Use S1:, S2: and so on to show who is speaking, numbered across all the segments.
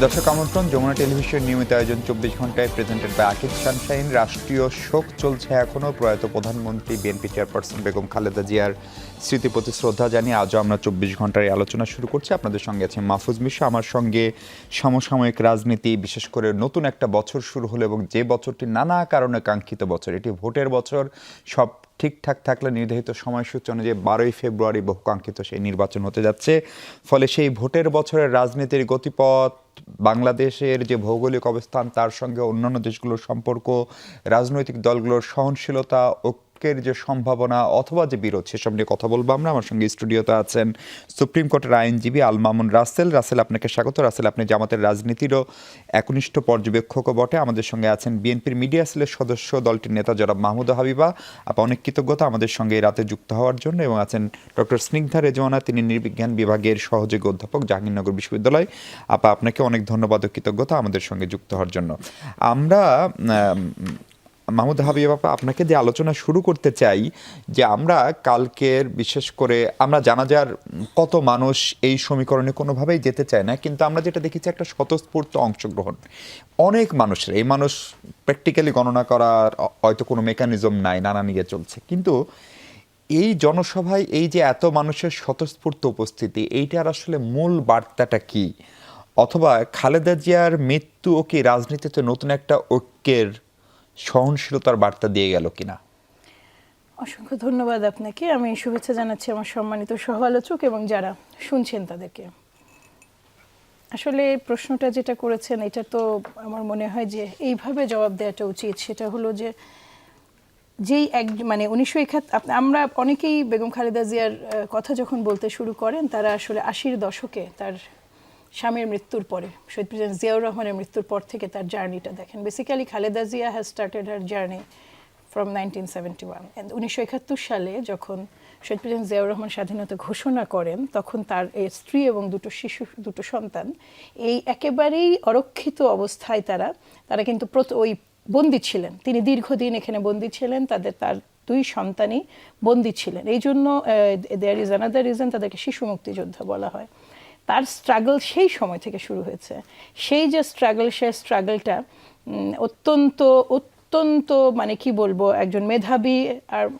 S1: দর্শক আমন্ত্রণ, যমুনা টেলিভিশন নিয়মিত আয়োজন 24 ঘন্টায় প্রেজেন্টেড বাই আকিব সানশাইন। রাষ্ট্রীয় শোক চলছে এখনও প্রয়াত প্রধানমন্ত্রী বিএনপি চেয়ারপারসন বেগম খালেদা জিয়ার স্মৃতি প্রতি শ্রদ্ধা জানিয়ে আজও আমরা 24 ঘন্টার আলোচনা শুরু করছি। আপনাদের সঙ্গে আছে মাহফুজ মিশা, আমার সঙ্গে সমসাময়িক রাজনীতি, বিশেষ করে নতুন একটা বছর শুরু হলো এবং যে বছরটি নানা কারণে কাঙ্ক্ষিত বছর, এটি ভোটের বছর। সব ঠিকঠাক থাকলে নির্ধারিত সময়সূচি অনুযায়ী 12ই ফেব্রুয়ারি বহুকাঙ্ক্ষিত সেই নির্বাচন হতে যাচ্ছে। ফলে সেই ভোটের বছরের রাজনীতির গতিপথ, বাংলাদেশের যে ভৌগোলিক অবস্থান, তার সঙ্গে অন্যান্য দেশগুলোর সম্পর্ক, রাজনৈতিক দলগুলোর সহনশীলতা, ঐক্যের যে সম্ভাবনা অথবা যে বিরোধ, সেসব নিয়ে কথা বলবো আমরা। আমার সঙ্গে স্টুডিওতে আছেন সুপ্রিম কোর্টের আইনজীবী আল মামুন রাসেল। রাসেল, আপনাকে স্বাগত। রাসেল, আপনি জামাতের রাজনীতিরও একনিষ্ঠ পর্যবেক্ষকও বটে। আমাদের সঙ্গে আছেন বিএনপির মিডিয়া সেলের সদস্য, দলটির নেতা জনাব মাহমুদা হাবিবা। আপা, অনেক কৃতজ্ঞতা আমাদের সঙ্গে এই রাতে যুক্ত হওয়ার জন্য। এবং আছেন ডক্টর স্নিগ্ধা রেজওয়ানা, তিনি নৃবিজ্ঞান বিভাগের সহযোগী অধ্যাপক, জাহাঙ্গীরনগর বিশ্ববিদ্যালয়। আপা, আপনাকে অনেক ধন্যবাদ ও কৃতজ্ঞতা আমাদের সঙ্গে যুক্ত হওয়ার জন্য। আমরা মাহমুদ হাবিব আপা, আপনাকে যে আলোচনা শুরু করতে চাই, যে আমরা কালকের বিশেষ করে আমরা জানাজার কত মানুষ এই সমীকরণে কোনোভাবেই যেতে চায় না, কিন্তু আমরা যেটা দেখেছি একটা স্বতঃস্ফূর্ত অংশগ্রহণ অনেক মানুষের। এই মানুষ প্র্যাকটিক্যালি গণনা করার হয়তো কোনো মেকানিজম নাই, নানা নিয়ে চলছে, কিন্তু এই জনসভায় এই যে এত মানুষের স্বতঃস্ফূর্ত উপস্থিতি, এইটার আসলে মূল বার্তাটা কি? অথবা খালেদা জিয়ার মৃত্যু ও কি রাজনীতিতে নতুন একটা ঐক্যের, সহনশীলতার বার্তা দিয়ে গেল কিনা?
S2: অসংখ্য ধন্যবাদ আপনাকে। আমি শুভেচ্ছা জানাচ্ছি আমার সম্মানিত সহ আলোচক এবং যারা শুনছেন তাদেরকে। আসলে প্রশ্নটা যেটা করেছেন, এটা তো আমার মনে হয় যে এইভাবে জবাব দেওয়াটা উচিত। সেটা হলো যে যেই মানে 1971, আমরা অনেকেই বেগম খালেদা জিয়ার কথা যখন বলতে শুরু করেন, তারা আসলে 80-র দশকে তার স্বামীর মৃত্যুর পরে, শহীদ প্রেসিডেন্ট জিয়াউর রহমানের মৃত্যুর পর থেকে তার জার্নিটা দেখেন। Basically Khaleda Zia has started her journey from 1971। 1971 সালে যখন শহীদ প্রেসিডেন্ট জিয়াউর রহমান স্বাধীনতা ঘোষণা করেন, তখন তার স্ত্রী এবং দুটো সন্তান এই একেবারেই অরক্ষিত অবস্থায় তারা কিন্তু ওই বন্দী ছিলেন। তিনি দীর্ঘদিন এখানে বন্দী ছিলেন, তার দুই সন্তানই বন্দী ছিলেন। এই জন্য দেয়ার ইজ অ্যানাদার রিজন, তাদেরকে শিশু মুক্তিযোদ্ধা বলা হয়। তার স্ট্রাগল সেই সময় থেকে শুরু হয়েছে। সেই যে স্ট্রাগলটা অত্যন্ত মানে কি বলবো, একজন মেধাবী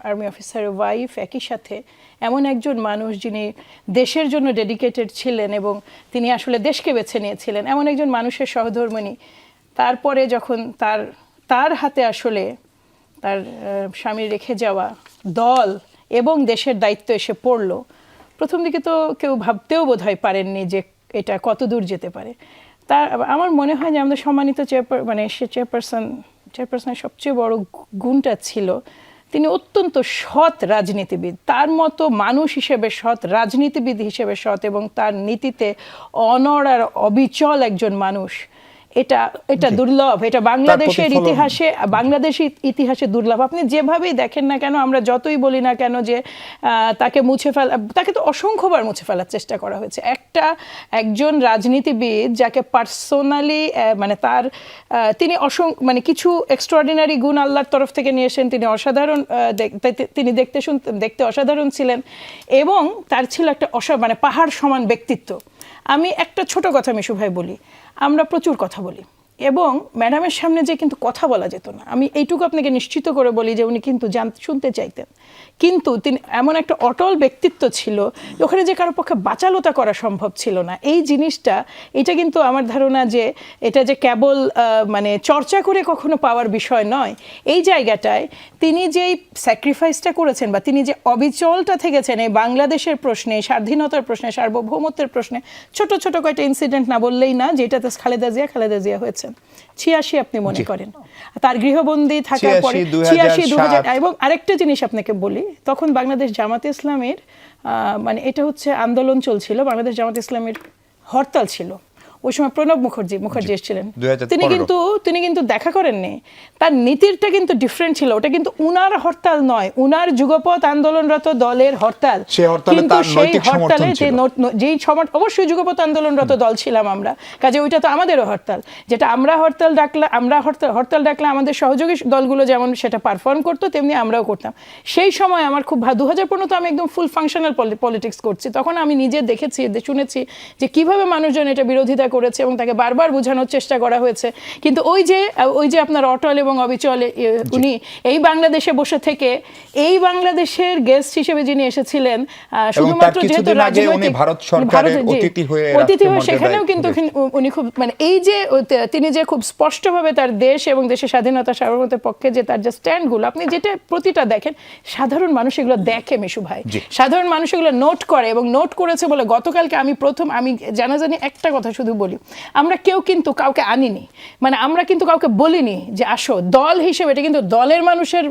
S2: আর্মি অফিসারের ওয়াইফ, একই সাথে এমন একজন মানুষ যিনি দেশের জন্য ডেডিকেটেড ছিলেন এবং তিনি আসলে দেশকে বেছে নিয়েছিলেন, এমন একজন মানুষের সহধর্মিণী। তারপরে যখন তার হাতে আসলে তার স্বামী রেখে যাওয়া দল এবং দেশের দায়িত্ব এসে পড়লো, প্রথম দিকে তো কেউ ভাবতেও বোধহয় পারেননি যে এটা কত দূর যেতে পারে। আমার মনে হয় যে আমাদের সম্মানিত চেয়ারপারসনের সবচেয়ে বড় গুণটা ছিল তিনি অত্যন্ত সৎ রাজনীতিবিদ। তার মতো মানুষ হিসেবে সৎ, রাজনীতিবিদ হিসেবে সৎ এবং তার নীতিতে অনড় আর অবিচল একজন মানুষ, এটা দুর্লভ। এটা বাংলাদেশের ইতিহাসে দুর্লভ। আপনি যেভাবেই দেখেন না কেন, আমরা যতই বলি না কেন যে তাকে তো অসংখ্যবার মুছে ফেলার চেষ্টা করা হয়েছে। একজন রাজনীতিবিদ যাকে পার্সোনালি মানে তিনি মানে কিছু এক্সট্রাঅর্ডিনারি গুণ আল্লাহর তরফ থেকে নিয়ে এসেছেন। তিনি অসাধারণ, তিনি দেখতে অসাধারণ ছিলেন এবং তার ছিল একটা মানে পাহাড় সমান ব্যক্তিত্ব। আমি একটা ছোট কথা মিশু ভাই বলি, আমরা প্রচুর কথা বলি এবং ম্যাডামের সামনে যে কিন্তু কথা বলা যেত না। আমি এইটুকু আপনাকে নিশ্চিত করে বলি যে উনি কিন্তু শুনতে চাইতেন, কিন্তু তিনি এমন একটা অটল ব্যক্তিত্ব ছিল ওখানে যে কারো পক্ষে বাচালতা করা সম্ভব ছিল না। এই জিনিসটা, এটা কিন্তু আমার ধারণা যে এটা যে কেবল মানে চর্চা করে কখনো পাওয়ার বিষয় নয়। এই জায়গাটায় তিনি যেই স্যাক্রিফাইসটা করেছেন বা তিনি যে অবিচলটা থেকেছেন এই বাংলাদেশের প্রশ্নে, স্বাধীনতার প্রশ্নে, সার্বভৌমত্বের প্রশ্নে, ছোট ছোট কয়েকটা ইনসিডেন্ট না বললেই না, যেটাতে খালেদা জিয়া হয়েছেন 86 আপনি মনে করেন, তার গৃহবন্দী থাকার পরে 86, 2000। এবং আরেকটা জিনিস আপনাকে বলি, তখন বাংলাদেশ জামাতে ইসলামের মানে এটা হচ্ছে আন্দোলন চলছিল, বাংলাদেশ জামাতে ইসলামের হরতাল ছিল। ওই সময় প্রণব মুখার্জি এসেছিলেন, তিনি কিন্তু দেখা করেননি। তার নীতিটা কিন্তু ডিফারেন্ট ছিল। ওটা কিন্তু উনার হরতাল নয়, উনার যুগপৎ আন্দোলনরত দলের হরতাল। কিন্তু সেই হরতালে যেই অবশ্যই যুগপৎ আন্দোলনরত দল ছিলাম আমরা, কাজে ওইটা তো আমাদেরও হরতাল। যেটা আমরা হরতাল ডাকলে আমাদের সহযোগী দলগুলো যেমন সেটা পারফর্ম করতো, তেমনি আমরাও করতাম। সেই সময় আমার খুব 2015 তো আমি একদম ফুল ফাংশনাল পলিটিক্স করছি, তখন আমি নিজে দেখেছি, শুনেছি যে কিভাবে মানুষজন এটা বিরোধিতা করেছে এবং তাকে বারবার বোঝানোর চেষ্টা করা হয়েছে, কিন্তু ওই যে আপনার অটল এবং অবিচল উনি এই বাংলাদেশে বসে থেকে এই বাংলাদেশের গেস্ট হিসেবে যিনি এসেছিলেন, শুধুমাত্র যেহেতু রাজনৈতিক অতিথি হয়ে সেখানেও কিন্তু উনি খুব মানে এই যে তিনি যে খুব স্পষ্টভাবে তার দেশ এবং দেশের স্বাধীনতা সার্বভৌমত্বের পক্ষে যে তার যে স্ট্যান্ডগুলো, আপনি যেটা প্রতিটা দেখেন, সাধারণ মানুষ এগুলো দেখে মিশু ভাই, সাধারণ মানুষ এগুলো নোট করে এবং নোট করেছে বলে গতকালকে আমি জানাজানি একটা কথা শুধু বলি, আমরা কেউ কিন্তু কাউকে আনিনি, মানে আমরা কিন্তু কাউকে বলিনি যে আসো দল হিসেবে, এটা কিন্তু দলের মানুষের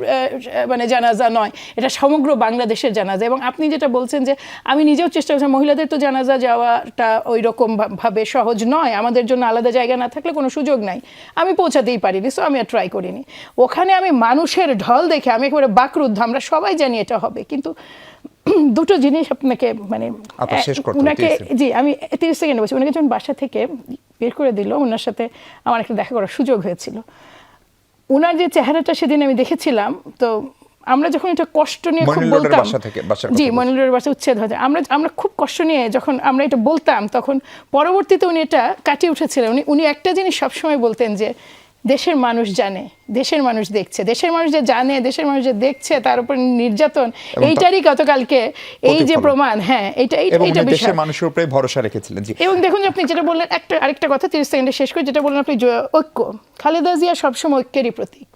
S2: মানে জানাজা নয়, এটা সমগ্র বাংলাদেশের জানাজা। এবং আপনি যেটা বলছেন যে আমি নিজেও চেষ্টা করছি, মহিলাদের তো জানাজা যাওয়াটা ওই রকম ভাবে সহজ নয়, আমাদের জন্য আলাদা জায়গা না থাকলে কোনো সুযোগ নাই, আমি পৌঁছাতেই পারিনি, সো আমি আর ট্রাই করিনি। ওখানে আমি মানুষের ঢল দেখে আমি একেবারে বাকরুদ্ধ, আমরা সবাই জানি এটা হবে, কিন্তু দুটো জিনিস আপনাকে মানে উনাকে, জি আমি 30 সেকেন্ড বলছি, উনাকে যখন বাসা থেকে বের করে দিল, ওনার সাথে আমার একটা দেখা করার সুযোগ হয়েছিল, উনার যে চেহারাটা সেদিন আমি দেখেছিলাম, তো আমরা যখন এটা কষ্ট নিয়ে খুব বলতাম, জি মনিল রোডের বাসা উচ্ছেদ হয়ে যায়, আমরা খুব কষ্ট নিয়ে যখন আমরা এটা বলতাম, তখন পরবর্তীতে উনি এটা কাটিয়ে উঠেছিলেন। উনি একটা জিনিস সবসময় বলতেন যে দেশের মানুষ জানে, দেশের মানুষ দেখছে, দেশের মানুষ যে জানে, দেশের মানুষ যে দেখছে, তার উপর নির্যাতন, এইটারই গতকালকে এই যে প্রমাণ। হ্যাঁ, এইটা
S1: দেশের মানুষের উপরে ভরসা রেখেছিলেন। জি,
S2: এবং দেখুন আপনি যেটা বললেন, আরেকটা কথা 30 সেকেন্ডে শেষ করে, যেটা বললেন আপনি ঐক্য, খালেদা জিয়া সবসময় ঐক্যেরই প্রতীক,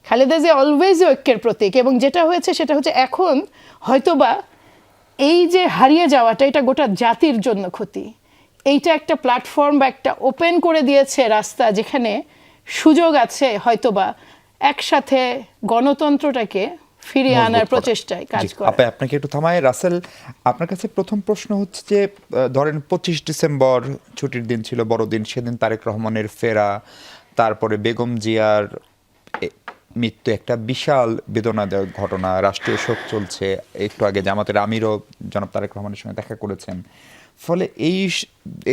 S2: খালেদা জিয়া অলওয়েজ ঐক্যের প্রতীক। এবং যেটা হয়েছে সেটা হচ্ছে এখন হয়তোবা এই যে হারিয়ে যাওয়াটা, এটা গোটা জাতির জন্য ক্ষতি। এইটা একটা প্ল্যাটফর্ম বা একটা ওপেন করে দিয়েছে রাস্তা, যেখানে সুযোগ আছে হয়তোবা একসাথে গণতন্ত্রটাকে ফিরিয়ে আনার প্রচেষ্টায় কাজ করা।
S1: আপনাকে একটু থামায় রাসেল, আপনার কাছে প্রথম প্রশ্ন হচ্ছে যে ধরেন 25 ডিসেম্বর ছুটির দিন ছিল, বড়দিন, সেদিন তারেক রহমানের ফেরা, তারপরে বেগম জিয়ার মৃত্যু, একটা বিশাল বেদনাদায়ক ঘটনা, রাষ্ট্রীয় শোক চলছে, একটু আগে জামাতের আমিরও জনাব তারেক রহমানের সঙ্গে দেখা করেছেন, ফলে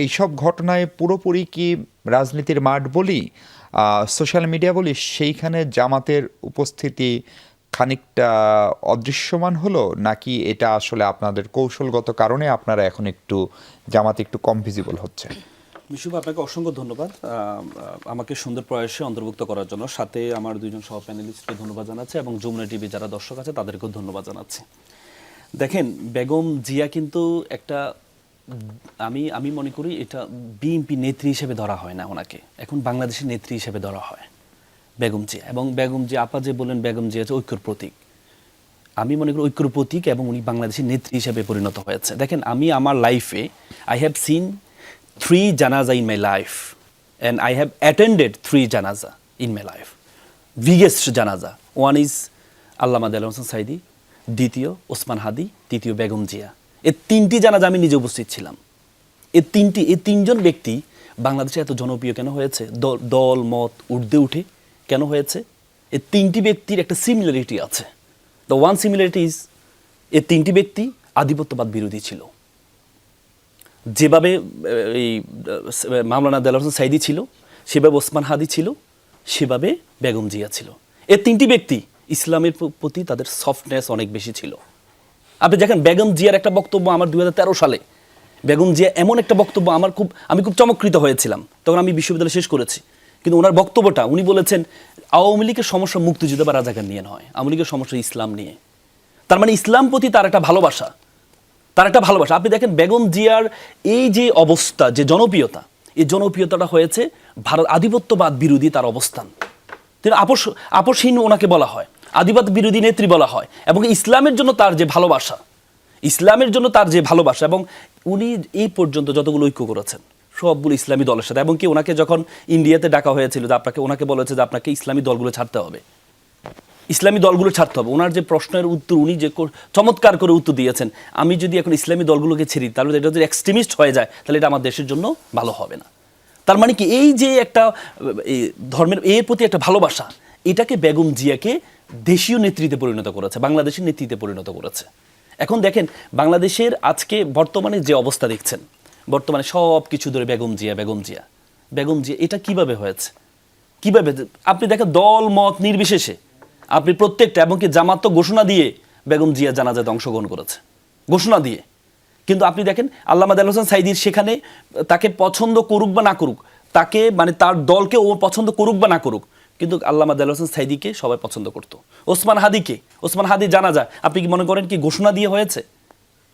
S1: এই সব ঘটনায় পুরোপুরি কি রাজনীতির মাঠ বলি, সোশ্যাল মিডিয়া বলি, সেইখানে জামাতের উপস্থিতি খানিকটা অদৃশ্যমান হলো, নাকি এটা আসলে আপনাদের কৌশলগত কারণে আপনারা এখন একটু জামাতে একটু কম ভিজিবল হচ্ছে?
S3: মিশুভ, আপনাকে অসংখ্য ধন্যবাদ আমাকে সুন্দর প্রয়াসে অন্তর্ভুক্ত করার জন্য, সাথে আমার দুইজন সহ প্যানেলিস্টকে ধন্যবাদ জানাচ্ছি এবং যমুনা টিভি যারা দর্শক আছে তাদেরকেও ধন্যবাদ জানাচ্ছি। দেখেন, বেগম জিয়া কিন্তু একটা, আমি মনে করি এটা বিএনপি নেত্রী হিসেবে ধরা হয় না ওনাকে, এখন বাংলাদেশের নেত্রী হিসেবে ধরা হয় বেগম জিয়া। এবং বেগম জিয়া, আপা যে বললেন বেগম জিয়া হচ্ছে ঐক্যর প্রতীক, আমি মনে করি ঐক্যর প্রতীক, এবং উনি বাংলাদেশের নেত্রী হিসেবে পরিণত হয়েছে। দেখেন, আমি আমার লাইফে I have seen 3 janaza in my life and I have attended 3 janaza in my life. Biggest janaza, one is আল্লামা দেলোয়ার হোসেন সাইদি, দ্বিতীয় ওসমান হাদি, তৃতীয় বেগম জিয়া। এই 3টি জানাজা আমি নিজে উপস্থিত ছিলাম। এই 3জন ব্যক্তি বাংলাদেশে এত জনপ্রিয় কেন হয়েছে, দল মত ঊর্ধ্বে উঠে কেন হয়েছে? এই 3টি ব্যক্তির একটা সিমিলারিটি আছে। দ্য ওয়ান সিমিলারিটি ইজ, এই 3টি ব্যক্তি আধিপত্যবাদ বিরোধী ছিল। যেভাবে এই মাওলানা দেলোয়ার হোসেন সাইদি ছিল, সেভাবে ওসমান হাদি ছিল, সেভাবে বেগম জিয়া ছিল। এই 3টি ব্যক্তি ইসলামের প্রতি তাদের সফটনেস অনেক বেশি ছিল। আপনি দেখেন, বেগম জিয়ার একটা বক্তব্য আমার 2013 সালে, বেগম জিয়া এমন একটা বক্তব্য আমি খুব চমৎকৃত হয়েছিলাম, তখন আমি বিশ্ববিদ্যালয় শেষ করেছি। কিন্তু ওনার বক্তব্যটা, উনি বলেছেন আওয়ামী লীগের সমস্যা মুক্তিযুদ্ধ বা রাজাকার নিয়ে নয়, আওয়ামী লীগের সমস্যা ইসলাম নিয়ে। তার মানে ইসলাম প্রতি তার একটা ভালোবাসা, আপনি দেখেন বেগম জিয়ার এই যে অবস্থা, যে জনপ্রিয়তা, এই জনপ্রিয়তাটা হয়েছে ভারত আধিপত্যবাদ বিরোধী তার অবস্থান। তিনি আপোষহীন ওনাকে বলা হয়, আধিপত্য বিরোধী নেত্রী বলা হয়, এবং ইসলামের জন্য তার যে ভালোবাসা, এবং উনি এই পর্যন্ত যতগুলো ঐক্য করেছেন সবগুলো ইসলামী দলের সাথে। এবং কি ওনাকে যখন ইন্ডিয়াতে ডাকা হয়েছিল, যে ওনাকে বলেছে যে আপনাকে ইসলামী দলগুলো ছাড়তে হবে, ওনার যে প্রশ্নের উত্তর উনি যে চমৎকার করে উত্তর দিয়েছেন, আমি যদি এখন ইসলামী দলগুলোকে ছেড়ি, তাহলে এটা যদি এক্সট্রিমিস্ট হয়ে যায়, তাহলে এটা আমার দেশের জন্য ভালো হবে না। তার মানে কি, এই যে একটা ধর্মের এর প্রতি একটা ভালোবাসা, এটাকে বেগম জিয়াকে দেশীয় নেতৃত্বে পরিণত করেছে, বাংলাদেশের নেতৃত্বে পরিণত করেছে। এখন দেখেন, বাংলাদেশের আজকে বর্তমানে যে অবস্থা দেখছেন, বর্তমানে সব কিছু ধরে বেগম জিয়া, এটা কিভাবে হয়েছে? কিভাবে? আপনি দেখেন, দল মত নির্বিশেষে আপনি প্রত্যেকটা, এমনকি জামাত তো ঘোষণা দিয়ে বেগম জিয়া জানাজাতে অংশগ্রহণ করেছে, ঘোষণা দিয়ে। কিন্তু আপনি দেখেন আল্লামা দেলোয়ার হোসেন সাঈদীর সেখানে তাকে পছন্দ করুক বা না করুক, তাকে মানে তার দলকে ও পছন্দ করুক বা না করুক, কিন্তু আল্লামা দেলোয়ার হোসেন সাঈদীকে সবাই পছন্দ করতো। ওসমান হাদি জানা যায়, আপনি কি মনে করেন কি ঘোষণা দিয়ে হয়েছে?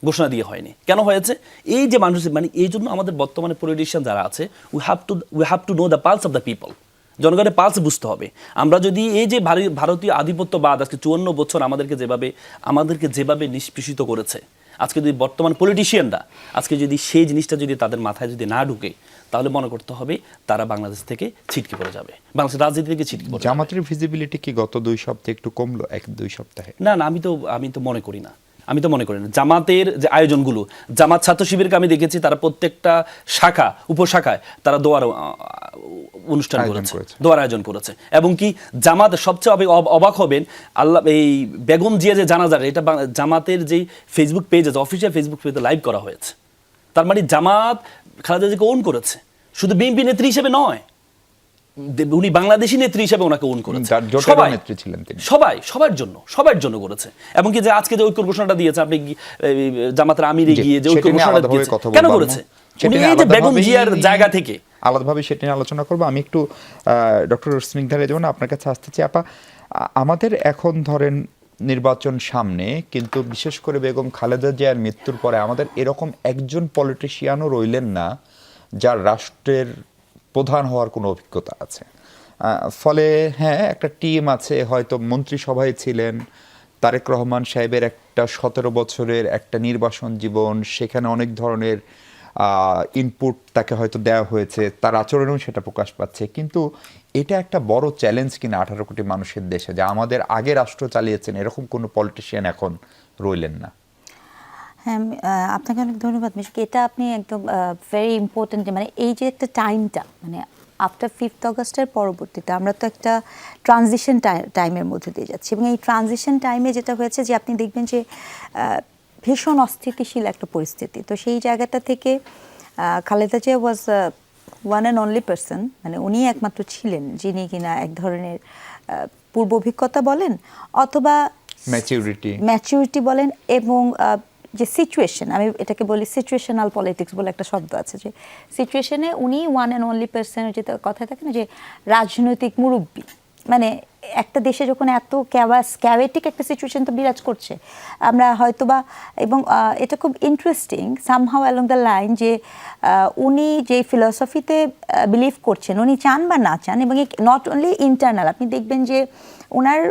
S3: ঘোষণা দিয়ে হয়নি। কেন হয়েছে? এই যে মানুষ, মানে এই জন্য আমাদের বর্তমানে পলিটিশিয়ান যারা আছে, we have to know the pulse of the people. জনগণের পালস বুঝতে হবে। আমরা যদি এই যে ভারতীয় আধিপত্যবাদ আজকে 54 বছর আমাদেরকে যেভাবে নিষ্পেষিত করেছে, আজকে যদি বর্তমান পলিটিশিয়ানরা আজকে যদি সেই জিনিসটা যদি তাদের মাথায় যদি না ঢুকে, তাহলে মনে করতে হবে তারা বাংলাদেশ থেকে ছিটকে পড়ে যাবে, বাংলাদেশের রাজনীতি থেকে ছিটকে পড়ে যাবে।
S1: জামাতের ভিজিবিলিটি কি গত 2 সপ্তাহে একটু কমলো, 1-2 সপ্তাহে?
S3: না, আমি তো মনে করি না। জামাতের যে আয়োজনগুলো, জামাত ছাত্র শিবিরকে আমি দেখেছি তারা প্রত্যেকটা উপশাখায় তারা দোয়ার অনুষ্ঠান করেছে, দোয়ার আয়োজন করেছে। এবং কি জামাত সবচেয়ে অবাক হবেন, এই বেগম জিয়া যে জানাজার, এটা জামাতের যে ফেসবুক পেজ আছে, অফিসিয়াল ফেসবুক পেজে লাইভ করা হয়েছে। তার মানে জামাত খালেদা জিয়াকে ওন করেছে, শুধু বিএনপি নেত্রী হিসেবে নয়, উনি বাংলাদেশী নেত্রী হিসেবে ওনাকে ওন করেছে। সবার জন্য করেছে। এবং কি যে আজকে যে ঐক্য ঘোষণাটা দিয়েছে, আপনি জামাতের আমিরে গিয়ে যে ঐক্য ঘোষণাটা দিয়েছে, কেন করেছে? উনি এই যে বেগম জিয়ার জায়গা থেকে
S1: আলাদাভাবে সেটা নিয়ে আলোচনা করবো। আমি একটু ডক্টর স্নিগ্ধা রেজওয়ানা আপনার কাছে আসতে চাই। আপা, আমাদের এখন ধরেন নির্বাচন সামনে, কিন্তু বিশেষ করে বেগম খালেদা জিয়ার মৃত্যুর পরে আমাদের এরকম একজন পলিটিশিয়ানও রইলেন না যার রাষ্ট্রের প্রধান হওয়ার কোনো অভিজ্ঞতা আছে। ফলে হ্যাঁ, একটা টিম আছে, হয়তো মন্ত্রিসভায় ছিলেন, তারেক রহমান সাহেবের একটা 17 বছরের একটা নির্বাসন জীবন, সেখানে অনেক ধরনের ইনপুট তাকে হয়তো দেওয়া হয়েছে, তার আচরণেও সেটা প্রকাশ পাচ্ছে। কিন্তু এটা একটা বড় চ্যালেঞ্জ কিনা 18 কোটি মানুষের দেশে, যে আমাদের আগে রাষ্ট্র চালিয়েছেন এরকম কোনো পলিটিশিয়ান এখন রইলেন না।
S4: হ্যাঁ, আপনাকে অনেক ধন্যবাদ মিশক। এটা আপনি একদম ভেরি ইম্পর্টেন্ট, মানে এই যে একটা টাইমটা, মানে আফটার 5th অগস্টের পরবর্তীতে আমরা তো একটা ট্রানজিশন টাইমের মধ্যে দিয়ে যাচ্ছি। এবং এই ট্রানজিশন টাইমে যেটা হয়েছে যে আপনি দেখবেন যে ভীষণ অস্থিতিশীল একটা পরিস্থিতি। তো সেই জায়গাটা থেকে Khaleda Zia was one and only person, মানে উনি একমাত্র ছিলেন যিনি কিনা এক ধরনের পূর্ব অভিজ্ঞতা বলেন অথবা ম্যাচিউরিটি বলেন, এবং যে সিচুয়েশন, আমি এটাকে বলি সিচুয়েশনাল পলিটিক্স বলে একটা শব্দ আছে, যে সিচুয়েশনে উনি ওয়ান অ্যান্ড অনলি পারসনের যে কথা থাকে না, যে রাজনৈতিক মুরব্বী। মানে একটা দেশে যখন এত ক্যাওয়েটিক একটা সিচুয়েশন তো বিরাজ করছে, আমরা হয়তোবা, এবং এটা খুব interesting somehow along the line, যে উনি যে ফিলসফিতে বিলিভ করছেন, উনি চান বা না চান, এবং নট অনলি ইন্টারনাল, আপনি দেখবেন যে ওনার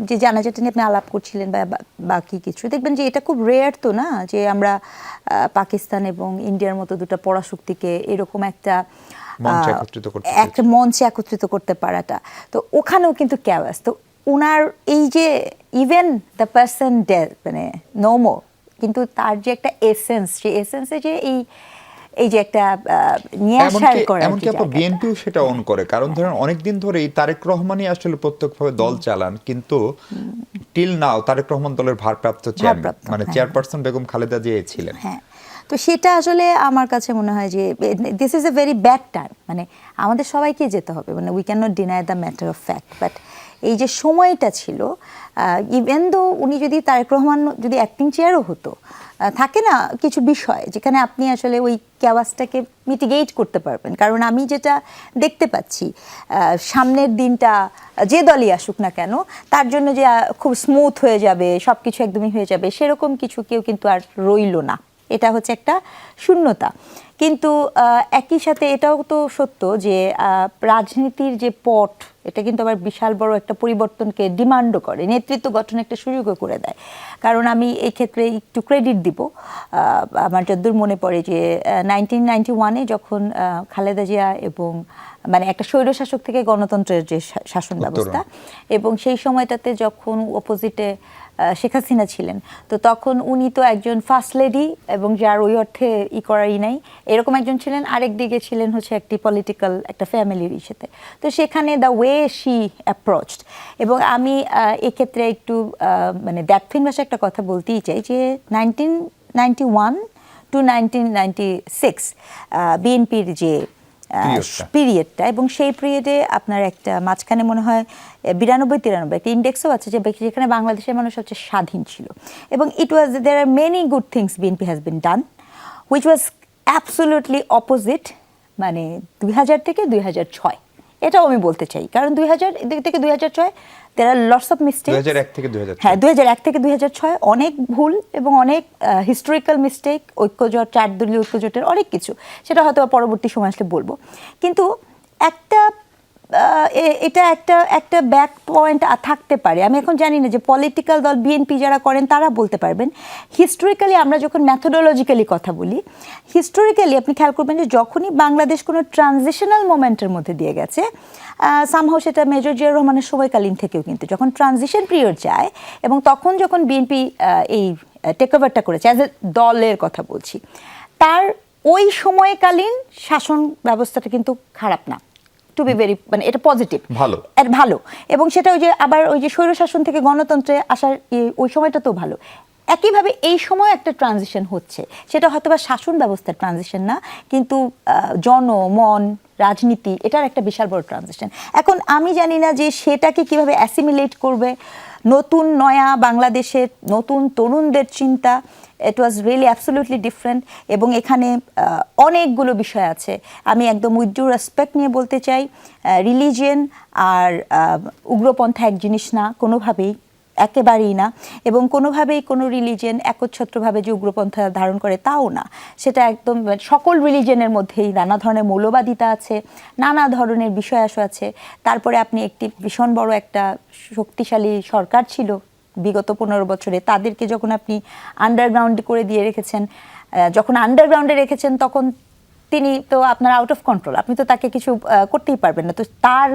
S4: যে জানাজাটা নিয়ে আপনি আলাপ করছিলেন বা বাকি কিছু, দেখবেন যে এটা খুব রেয়ার তো না, যে আমরা পাকিস্তান এবং ইন্ডিয়ার মতো দুটো পরাশক্তিকে এরকম একটা মঞ্চে একত্রিত করতে পারাটা। তো ওখানেও কিন্তু ক্যাওয়াস। তো ওনার এই যে ইভেন দ্য পারসন ডেথ, মানে নো মোর, কিন্তু তার যে একটা এসেন্স, সেই এসেন্সে যে এই যে একটা
S1: এমনকি বিএনপিও সেটা অন করে। কারণ ধরেন অনেকদিন ধরেই তারেক রহমানই আসলে প্রত্যক্ষভাবে দল চালান, কিন্তু টিল নাও তারেক রহমান দলের ভারপ্রাপ্ত চেয়ারম্যান, মানে চেয়ারপারসন বেগম খালেদা জিয়া ছিলেন।
S4: হ্যাঁ, তো সেটা আসলে আমার কাছে মনে হয় যে this is a very bad time, মানে আমাদের সবাইকে যেতে হবে, মানে we can not deny the matter of fact. But এই যে সময়টা ছিল, ইভেন দো উনি যদি তারেক রহমান যদি অ্যাক্টিং চেয়ারও হতো, থাকে না কিছু বিষয় যেখানে আপনি আসলে ওই ক্যাওয়াসটাকে মিটিগেট করতে পারবেন। কারণ আমি যেটা দেখতে পাচ্ছি, সামনের দিনটা যে দলই আসুক না কেন, তার জন্য যে খুব স্মুথ হয়ে যাবে, সব কিছু একদমই হয়ে যাবে, সেরকম কিছু কেউ কিন্তু আর রইল না। এটা হচ্ছে একটা শূন্যতা। কিন্তু একই সাথে এটাও তো সত্য যে রাজনীতির যে পট, এটা কিন্তু আবার বিশাল বড় একটা পরিবর্তনকে ডিমান্ডও করে, নেতৃত্ব গঠন একটা সুযোগও করে দেয়। কারণ আমি এই ক্ষেত্রে একটু ক্রেডিট দিব, আমার যতদূর মনে পড়ে যে 1991-এ যখন খালেদা জিয়া এবং মানে একটা স্বৈরশাসক থেকে গণতন্ত্রের যে শাসন ব্যবস্থা, এবং সেই সময়টাতে যখন অপোজিটে শেখ হাসিনা ছিলেন, তো তখন উনি তো একজন ফার্স্ট লেডি, এবং যার ওই অর্থে করারই নাই এরকম একজন ছিলেন, আরেক দিকে ছিলেন হচ্ছে একটি পলিটিক্যাল একটা ফ্যামিলির সাথে। তো সেখানে দ্য ওয়ে শি অ্যাপ্রোচড, এবং আমি এক্ষেত্রে একটু মানে দ্যাটফিন ভাষায় একটা কথা বলতেই চাই, যে 1991 to 1996 বিএনপির যে পিরিয়ডটা, এবং সেই পিরিয়ডে আপনার একটা মাঝখানে মনে হয় 92-93 একটা ইন্ডেক্সও আছে, যে যেখানে বাংলাদেশের মানুষ হচ্ছে স্বাধীন ছিল, এবং it was there are many good things BNP has been done. Which was absolutely opposite, মানে 2000 থেকে 2006, এটাও আমি বলতে চাই, কারণ 2000 থেকে 2006 there are lots of mistakes।
S1: 2001 থেকে 2006,
S4: হ্যাঁ 2001 থেকে 2006 অনেক ভুল এবং অনেক হিস্টোরিক্যাল মিস্টেক, ঐক্যজোট, 4 দলীয় ঐক্যজোটের অনেক কিছু, সেটা হয়তো পরবর্তী সময় আসলে বলবো। কিন্তু একটা এটা একটা ব্যাক পয়েন্ট থাকতে পারে। আমি এখন জানি না যে পলিটিক্যাল দল বিএনপি যারা করেন তারা বলতে পারবেন। হিস্টোরিক্যালি আমরা যখন ম্যাথোডোলজিক্যালি কথা বলি, হিস্টোরিক্যালি আপনি খেয়াল করবেন যে যখনই বাংলাদেশ কোনো ট্রানজিশনাল মোমেন্টের মধ্যে দিয়ে গেছে, সামহাও সেটা মেজর জিয়াউর রহমানের সময়কালীন থেকেও, কিন্তু যখন ট্রানজিশন পিরিয়ড যায় এবং তখন যখন বিএনপি এই টেক ওভারটা করেছে, অ্যাজ এ দলের কথা বলছি, তার ওই সময়কালীন শাসন ব্যবস্থাটা কিন্তু খারাপ না, টু বি ভেরি, মানে এটা পজিটিভ,
S1: ভালো,
S4: ভালো। এবং সেটা ওই যে আবার ওই যে স্বৈরশাসন থেকে গণতন্ত্রে আসার ওই সময়টা তো ভালো। একইভাবে এই সময় একটা ট্রানজিশন হচ্ছে, সেটা হয়তো বা শাসন ব্যবস্থার ট্রানজিশন না, কিন্তু জনমন, রাজনীতি, এটার একটা বিশাল বড় ট্রানজিশন। এখন আমি জানি না যে সেটাকে কিভাবে অ্যাসিমিলেট করবে নতুন নয়া বাংলাদেশের নতুন তরুণদের চিন্তা। ইট ওয়াজ রিয়েলি অ্যাবসোলিউটলি ডিফারেন্ট, এবং এখানে অনেকগুলো বিষয় আছে। আমি একদম উইথ ডিউ রেসপেক্ট নিয়ে বলতে চাই, রিলিজিয়ন আর উগ্রপন্থা এক জিনিস না, কোনোভাবেই, একেবারেই না। এবং কোনোভাবেই কোনো রিলিজিয়ন একচ্ছত্রভাবে যে উগ্রপন্থা ধারণ করে তাও না, সেটা একদম সকল রিলিজিয়নের মধ্যেই নানা ধরনের মৌলবাদিতা আছে, নানা ধরনের বিষয় আছে। তারপরে আপনি একটি ভীষণ বড় একটা শক্তিশালী সরকার ছিল বিগত 15 বছরে, তাদেরকে যখন আপনি আন্ডারগ্রাউন্ড করে দিয়ে রেখেছেন, যখন আন্ডারগ্রাউন্ডে রেখেছেন তখন তিনি তো আপনার আউট অফ কন্ট্রোল, আপনি তো তাকে কিছু করতেই পারবেন না। তো তার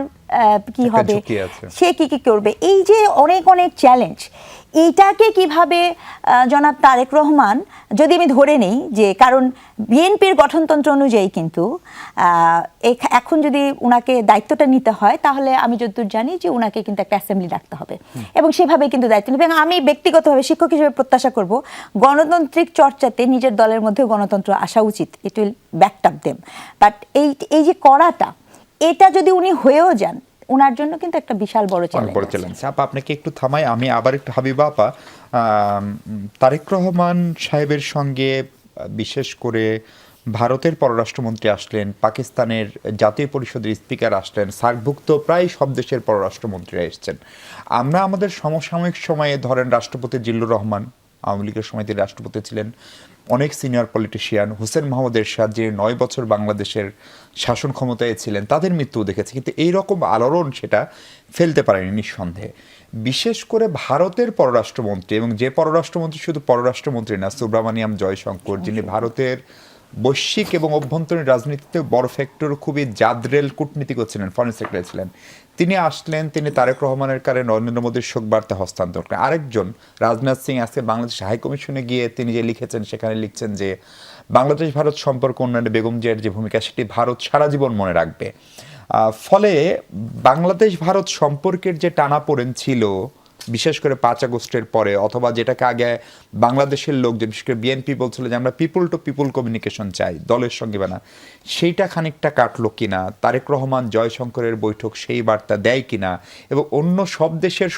S4: কি হবে, সে কি করবে, এই যে অনেক অনেক চ্যালেঞ্জ, এইটাকে কিভাবে জনাব তারেক রহমান, যদি আমি ধরে নেই যে, কারণ বিএনপির গঠনতন্ত্র অনুযায়ী কিন্তু এখন যদি উনাকে দায়িত্বটা নিতে হয়, তাহলে আমি যতদূর জানি যে উনাকে কিন্তু একটা অ্যাসেম্বলি ডাকতে হবে, এবং সেভাবে কিন্তু দায়িত্ব নেবে। এবং আমি ব্যক্তিগতভাবে শিক্ষক হিসেবে প্রত্যাশা করব গণতান্ত্রিক চর্চাতে নিজের দলের মধ্যেও গণতন্ত্র আসা উচিত, it will back up them. But এই যে করাটা, এটা যদি উনি হয়েও যান, ওনার জন্য কিন্তু একটা বিশাল বড় চ্যালেঞ্জ।
S1: আপা আপনাকে একটু থামাই, আমি আবার একটু হাবিবা আপা, তারেক রহমান সাহেবের সঙ্গে বিশেষ করে ভারতের পররাষ্ট্রমন্ত্রী আসলেন, পাকিস্তানের জাতীয় পরিষদের স্পিকার আসলেন, সার্কভুক্ত প্রায় সব দেশের পররাষ্ট্রমন্ত্রীরা এসেছেন। আমরা আমাদের সমসাময়িক সময়ে ধরেন রাষ্ট্রপতি জিল্লুর রহমান, আওয়ামী লীগের সময় তিনি রাষ্ট্রপতি ছিলেন, অনেক সিনিয়র পলিটিশিয়ান, হোসেন মোহাম্মদ এরশাদ যে 9 বছর বাংলাদেশের শাসন ক্ষমতায় ছিলেন, তাদের মৃত্যু দেখেছি, কিন্তু এইরকম আলোড়ন সেটা ফেলতে পারেনি নিঃসন্দেহে। বিশেষ করে ভারতের পররাষ্ট্রমন্ত্রী, এবং যে পররাষ্ট্রমন্ত্রী শুধু পররাষ্ট্রমন্ত্রী না, সুব্রমণিয়াম জয়শঙ্কর, যিনি ভারতের বৈশ্বিক এবং অভ্যন্তরীণ রাজনীতিতে বড় ফ্যাক্টর, খুবই জাদরেল কূটনীতিকও ছিলেন, ফরেন সেক্রেটারি ছিলেন, তিনি আসলেন। তিনি তারেক রহমানের কাছে নরেন্দ্র মোদীর শোক বার্তা হস্তান্তর করেন। আরেকজন রাজনাথ সিং আজকে বাংলাদেশ হাইকমিশনে গিয়ে তিনি যে লিখেছেন, সেখানে লিখছেন যে বাংলাদেশ ভারত সম্পর্ক উন্নয়নে বেগম জিয়ার যে ভূমিকা, সেটি ভারত সারা জীবন মনে রাখবে। ফলে বাংলাদেশ ভারত সম্পর্কের যে টানাপোড়েন ছিল, বিশেষ করে 5 আগস্টের পরে, অথবা যেটাকে আগে বাংলাদেশের লোক, যে বিশেষ করে বিএনপি বলছিল যে আমরা পিপল টু পিপল কমিউনিকেশন চাই, দলের সঙ্গে না, সেইটা খানিকটা কাটলো কিনা, তারেক রহমান জয়শঙ্করের বৈঠক সেই বার্তা দেয় কিনা, এবং অন্য সব দেশের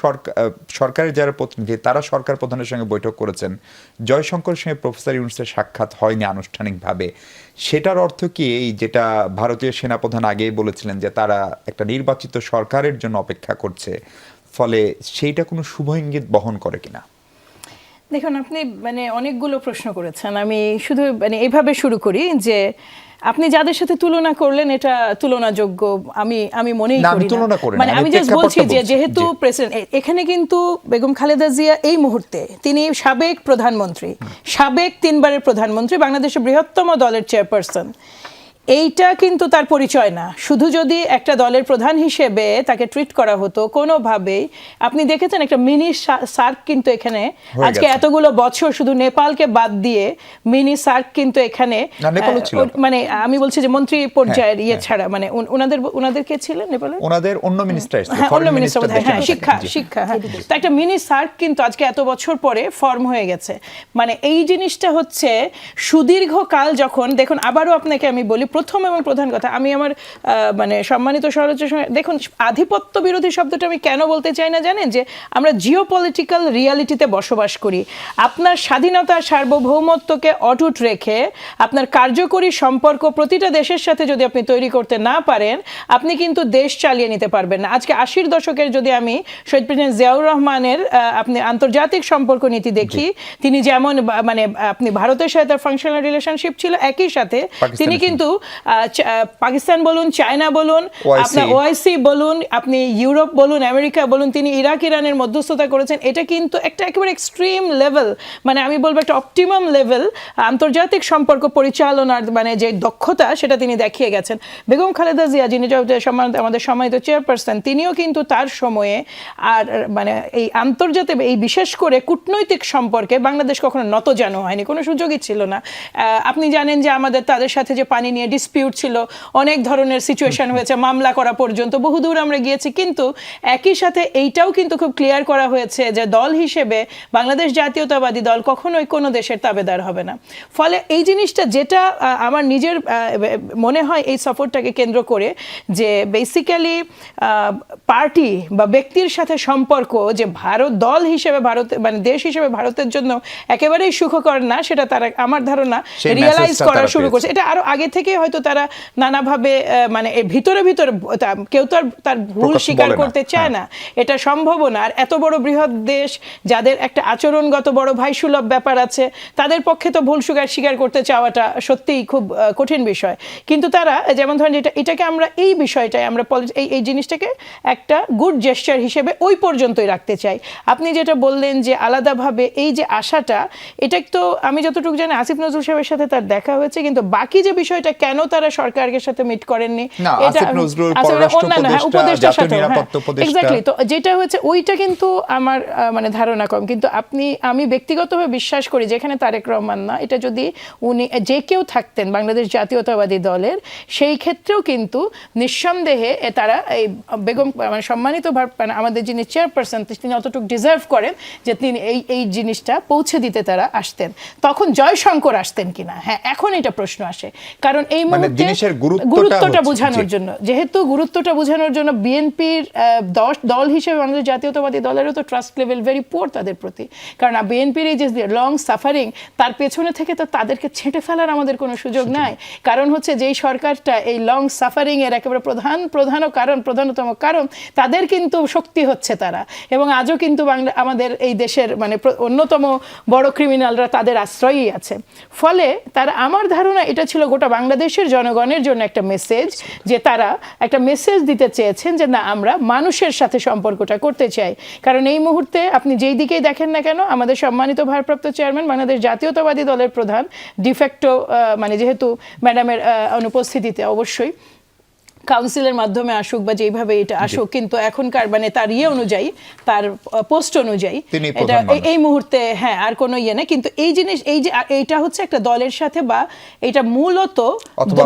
S1: সরকারের যারা প্রতিনিধি, তারা সরকার প্রধানের সঙ্গে বৈঠক করেছেন, জয়শঙ্করের সঙ্গে প্রফেসর ইউনূসের সাক্ষাৎ হয়নি আনুষ্ঠানিকভাবে। সেটার অর্থ কি, এই যেটা ভারতীয় সেনাপ্রধান আগেই বলেছিলেন যে তারা একটা নির্বাচিত সরকারের জন্য অপেক্ষা করছে, ফলে সেইটা কোনো শুভ ইঙ্গিত বহন করে কিনা?
S2: দেখুন, আপনি অনেকগুলো প্রশ্ন করেছেন। আমি শুধু এইভাবে শুরু করি যে আপনি যাদের সাথে তুলনা করলেন, এটা তুলনাযোগ্য আমি মনেই করি না। আমি জাস্ট বলছি যে যেহেতু প্রেসিডেন্ট, এখানে কিন্তু বেগম খালেদা জিয়া এই মুহূর্তে তিনি সাবেক প্রধানমন্ত্রী, সাবেক 3 বারের প্রধানমন্ত্রী, বাংলাদেশের বৃহত্তম দলের চেয়ারপারসন। এইটা কিন্তু তার পরিচয় না। শুধু যদি একটা দলের প্রধান হিসেবে তাকে ট্রিট করা হতো কোনোভাবেই, আপনি দেখেছেন একটা মিনি সার্ক কিন্তু এখানে আজকে এতগুলো বছর, শুধু নেপালকে বাদ দিয়ে মিনি সার্ক কিন্তু এখানে, আমি বলছি যে মন্ত্রী পর্যায়ের ছাড়া, ওনাদের কে ছিলেন নেপালে,
S1: ওনাদের অন্য মিনিস্টার,
S2: অন্য মিনিস্টার, শিক্ষা, তো একটা মিনি সার্ক কিন্তু আজকে এত বছর পরে ফর্ম হয়ে গেছে। এই জিনিসটা হচ্ছে সুদীর্ঘ কাল, যখন দেখুন, আবারও আপনাকে আমি বলি, প্রথম এবং প্রধান কথা, আমি আমার মানে সম্মানিত সহযোগীর সঙ্গে দেখুন, আধিপত্য বিরোধী শব্দটা আমি কেন বলতে চাই না জানেন, যে আমরা জিওপলিটিক্যাল রিয়ালিটিতে বসবাস করি। আপনার স্বাধীনতা সার্বভৌমত্বকে অটুট রেখে আপনার কার্যকরী সম্পর্ক প্রতিটা দেশের সাথে যদি আপনি তৈরি করতে না পারেন, আপনি কিন্তু দেশ চালিয়ে নিতে পারবেন না। আজকে 80-র দশকের যদি আমি শহীদ প্রেসিডেন্ট জিয়াউর রহমানের আপনি আন্তর্জাতিক সম্পর্ক নীতি দেখি, তিনি যেমন মানে আপনি ভারতের সাথে তার ফাংশনাল রিলেশনশিপ ছিল, একই সাথে তিনি কিন্তু পাকিস্তান বলুন, চায়না বলুন, আপনার ওআইসি বলুন, আপনি ইউরোপ বলুন, আমেরিকা বলুন, তিনি ইরাক ইরানের মধ্যস্থতা করেছেন। এটা কিন্তু একটা একেবারে এক্সট্রিম লেভেল, মানে আমি বলবো একটা অপটিমাম লেভেল আন্তর্জাতিক সম্পর্ক পরিচালনার মানে যে দক্ষতা, সেটা তিনি দেখিয়ে গেছেন। বেগম খালেদা জিয়া, যিনি আমাদের সম্মানিত চেয়ারপারসন, তিনিও কিন্তু তার সময়ে আর মানে এই আন্তর্জাতিক এই বিশেষ করে কূটনৈতিক সম্পর্কে বাংলাদেশ কখনো নতজানু হয়নি, কোনো সুযোগই ছিল না। আপনি জানেন যে আমাদের তাদের সাথে যে পানি নিয়ে ডিসপিউট ছিল, অনেক ধরনের সিচুয়েশন হয়েছে, মামলা করা পর্যন্ত বহুদূর আমরা গিয়েছি, কিন্তু একই সাথে এইটাও কিন্তু খুব ক্লিয়ার করা হয়েছে যে দল হিসেবে বাংলাদেশ জাতীয়তাবাদী দল কখনোই কোনো দেশের তাবেদার হবে না। ফলে এই জিনিসটা যেটা আমার নিজের মনে হয় এই সফরটাকে কেন্দ্র করে, যে বেসিক্যালি পার্টি বা ব্যক্তির সাথে সম্পর্ক যে ভারত দল হিসেবে ভারত মানে দেশ হিসেবে ভারতের জন্য একেবারেই সুখকর না, সেটা তারা আমার ধারণা রিয়েলাইজ করা শুরু করছে। এটা আরো আগে থেকে হয়তো তারা নানাভাবে মানে ভিতরে ভিতরে কেউ তো আর তার ভুল স্বীকার করতে চায় না, এটা সম্ভবও না। আর এত বড় বৃহৎ দেশ, যাদের একটা আচরণগত বড় ভাই সুলভ ব্যাপার আছে, তাদের পক্ষে তো ভুল স্বীকার করতে চাওয়াটা সত্যিই খুব কঠিন বিষয়। কিন্তু তারা যেমন ধরেন এটাকে আমরা এই বিষয়টাই আমরা এই জিনিসটাকে একটা গুড জেস্টার হিসেবে ওই পর্যন্তই রাখতে চাই। আপনি যেটা বললেন যে আলাদাভাবে এই যে আশাটা, এটা তো আমি যতটুকু জানি আসিফ নজরুল সাহেবের সাথে তার দেখা হয়েছে, কিন্তু বাকি যে বিষয়টা কেন তারা সরকারের সাথে মিট করেননি, এটা উপদেষ্টার সাথে এক্স্যাক্টলি, তো যেটা হচ্ছে ওইটা কিন্তু আমার মানে ধারণা কম। কিন্তু আমি ব্যক্তিগতভাবে বিশ্বাস করি যেখানে তারেক রহমান না, এটা যদি উনি যে কেউ থাকতেন বাংলাদেশ জাতীয়তাবাদী দলের, সেই ক্ষেত্রেও কিন্তু নিঃসন্দেহে তারা এই বেগম মানে সম্মানিত মানে আমাদের যিনি চেয়ারপারসন, তিনি অতটুকু ডিজার্ভ করেন যে তিনি এই জিনিসটা পৌঁছে দিতে তারা আসতেন। তখন জয়শঙ্কর আসতেন কিনা, হ্যাঁ এখন এটা প্রশ্ন আসে, কারণ এই মুহূর্তে গুরুত্বটা বোঝানোর জন্য, যেহেতু গুরুত্বটা বোঝানোর জন্য বিএনপির দল হিসেবে বাংলাদেশ জাতীয়তাবাদী দলেরও তো ট্রাস্ট লেভেল ভেরি পুয়ার তাদের প্রতি, কারণ বিএনপির এই যে লং সাফারিং, তার পেছনে থেকে তো তাদেরকে ছেঁটে ফেলার আমাদের কোনো সুযোগ নাই। কারণ হচ্ছে যেই সরকারটা এই লং সাফারিং এর একেবারে প্রধানতম কারণ তাদের কিন্তু শক্তি হচ্ছে তারা, এবং আজও কিন্তু আমাদের এই দেশের মানে অন্যতম বড় ক্রিমিনালরা তাদের আশ্রয়ই আছে। ফলে তারা, আমার ধারণা এটা ছিল গোটা বাংলাদেশের জনগণের জন্য একটা মেসেজ, যে তারা একটা মেসেজ দিতে চেয়েছেন যে না, আমরা মানুষের সাথে সম্পর্কটা করতে চাই। কারণ এই মুহূর্তে আপনি যেই দিকেই দেখেন না কেন, আমাদের সম্মানিত ভারপ্রাপ্ত চেয়ারম্যান বাংলাদেশ জাতীয়তাবাদী দলের প্রধান ডিফেক্টো মানে যেহেতু ম্যাডামের অনুপস্থিতিতে অবশ্যই কাউন্সিলের মাধ্যমে আসুক বা যেইভাবে এটা আসুক, কিন্তু এখনকার মানে তার অনুযায়ী, তার পোস্ট অনুযায়ী এটা এই মুহূর্তে হ্যাঁ আর কোনো নেই। কিন্তু এই জিনিস এইটা হচ্ছে একটা দলের সাথে বা এটা মূলত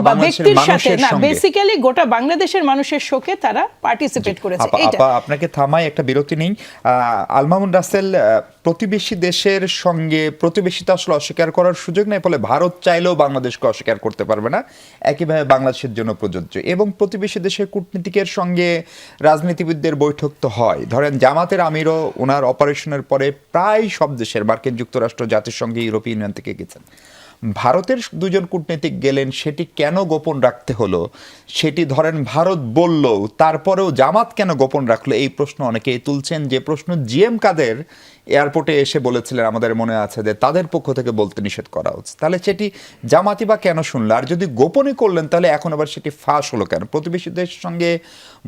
S2: বা ব্যক্তির সাথে না, বেসিক্যালি গোটা বাংলাদেশের মানুষের শোকে তারা পার্টিসিপেট করেছে।
S1: আপনাকে থামাই, একটা বিরতি নেই। আল মামুন রাসেল, প্রতিবেশী দেশের সঙ্গে প্রতিবেশিতা আসলে অস্বীকার করার সুযোগ নেই, ফলে ভারত চাইলেও বাংলাদেশকে অস্বীকার করতে পারবে না, একইভাবে বাংলাদেশের জন্য প্রযোজ্য। এবং প্রতিবেশী দেশের কূটনীতিকের সঙ্গে রাজনীতিবিদদের বৈঠক তো হয়, ধরেন জামাতের আমিরও ওনার অপারেশনের পরে প্রায় সব দেশের, মার্কিন যুক্তরাষ্ট্র, জাতিসংঘ, ইউরোপীয় ইউনিয়ন থেকে গেছেন। ভারতের দুজন কূটনীতিক গেলেন, সেটি কেন গোপন রাখতে হলো? সেটি ধরেন ভারত বলল, তারপরেও জামাত কেন গোপন রাখলো? এই প্রশ্ন অনেকেই তুলছেন, যে প্রশ্ন জিএম কাদের এয়ারপোর্টে এসে বলেছিলেন, আমাদের মনে আছে, যে তাদের পক্ষ থেকে বলতে নিষেধ করা হচ্ছে। তাহলে সেটি জামাতি বা কেন শুনলো? আর যদি গোপনে করলেন, তাহলে এখন আবার সেটি ফাঁস হলো কেন? প্রতিবেশীদের সঙ্গে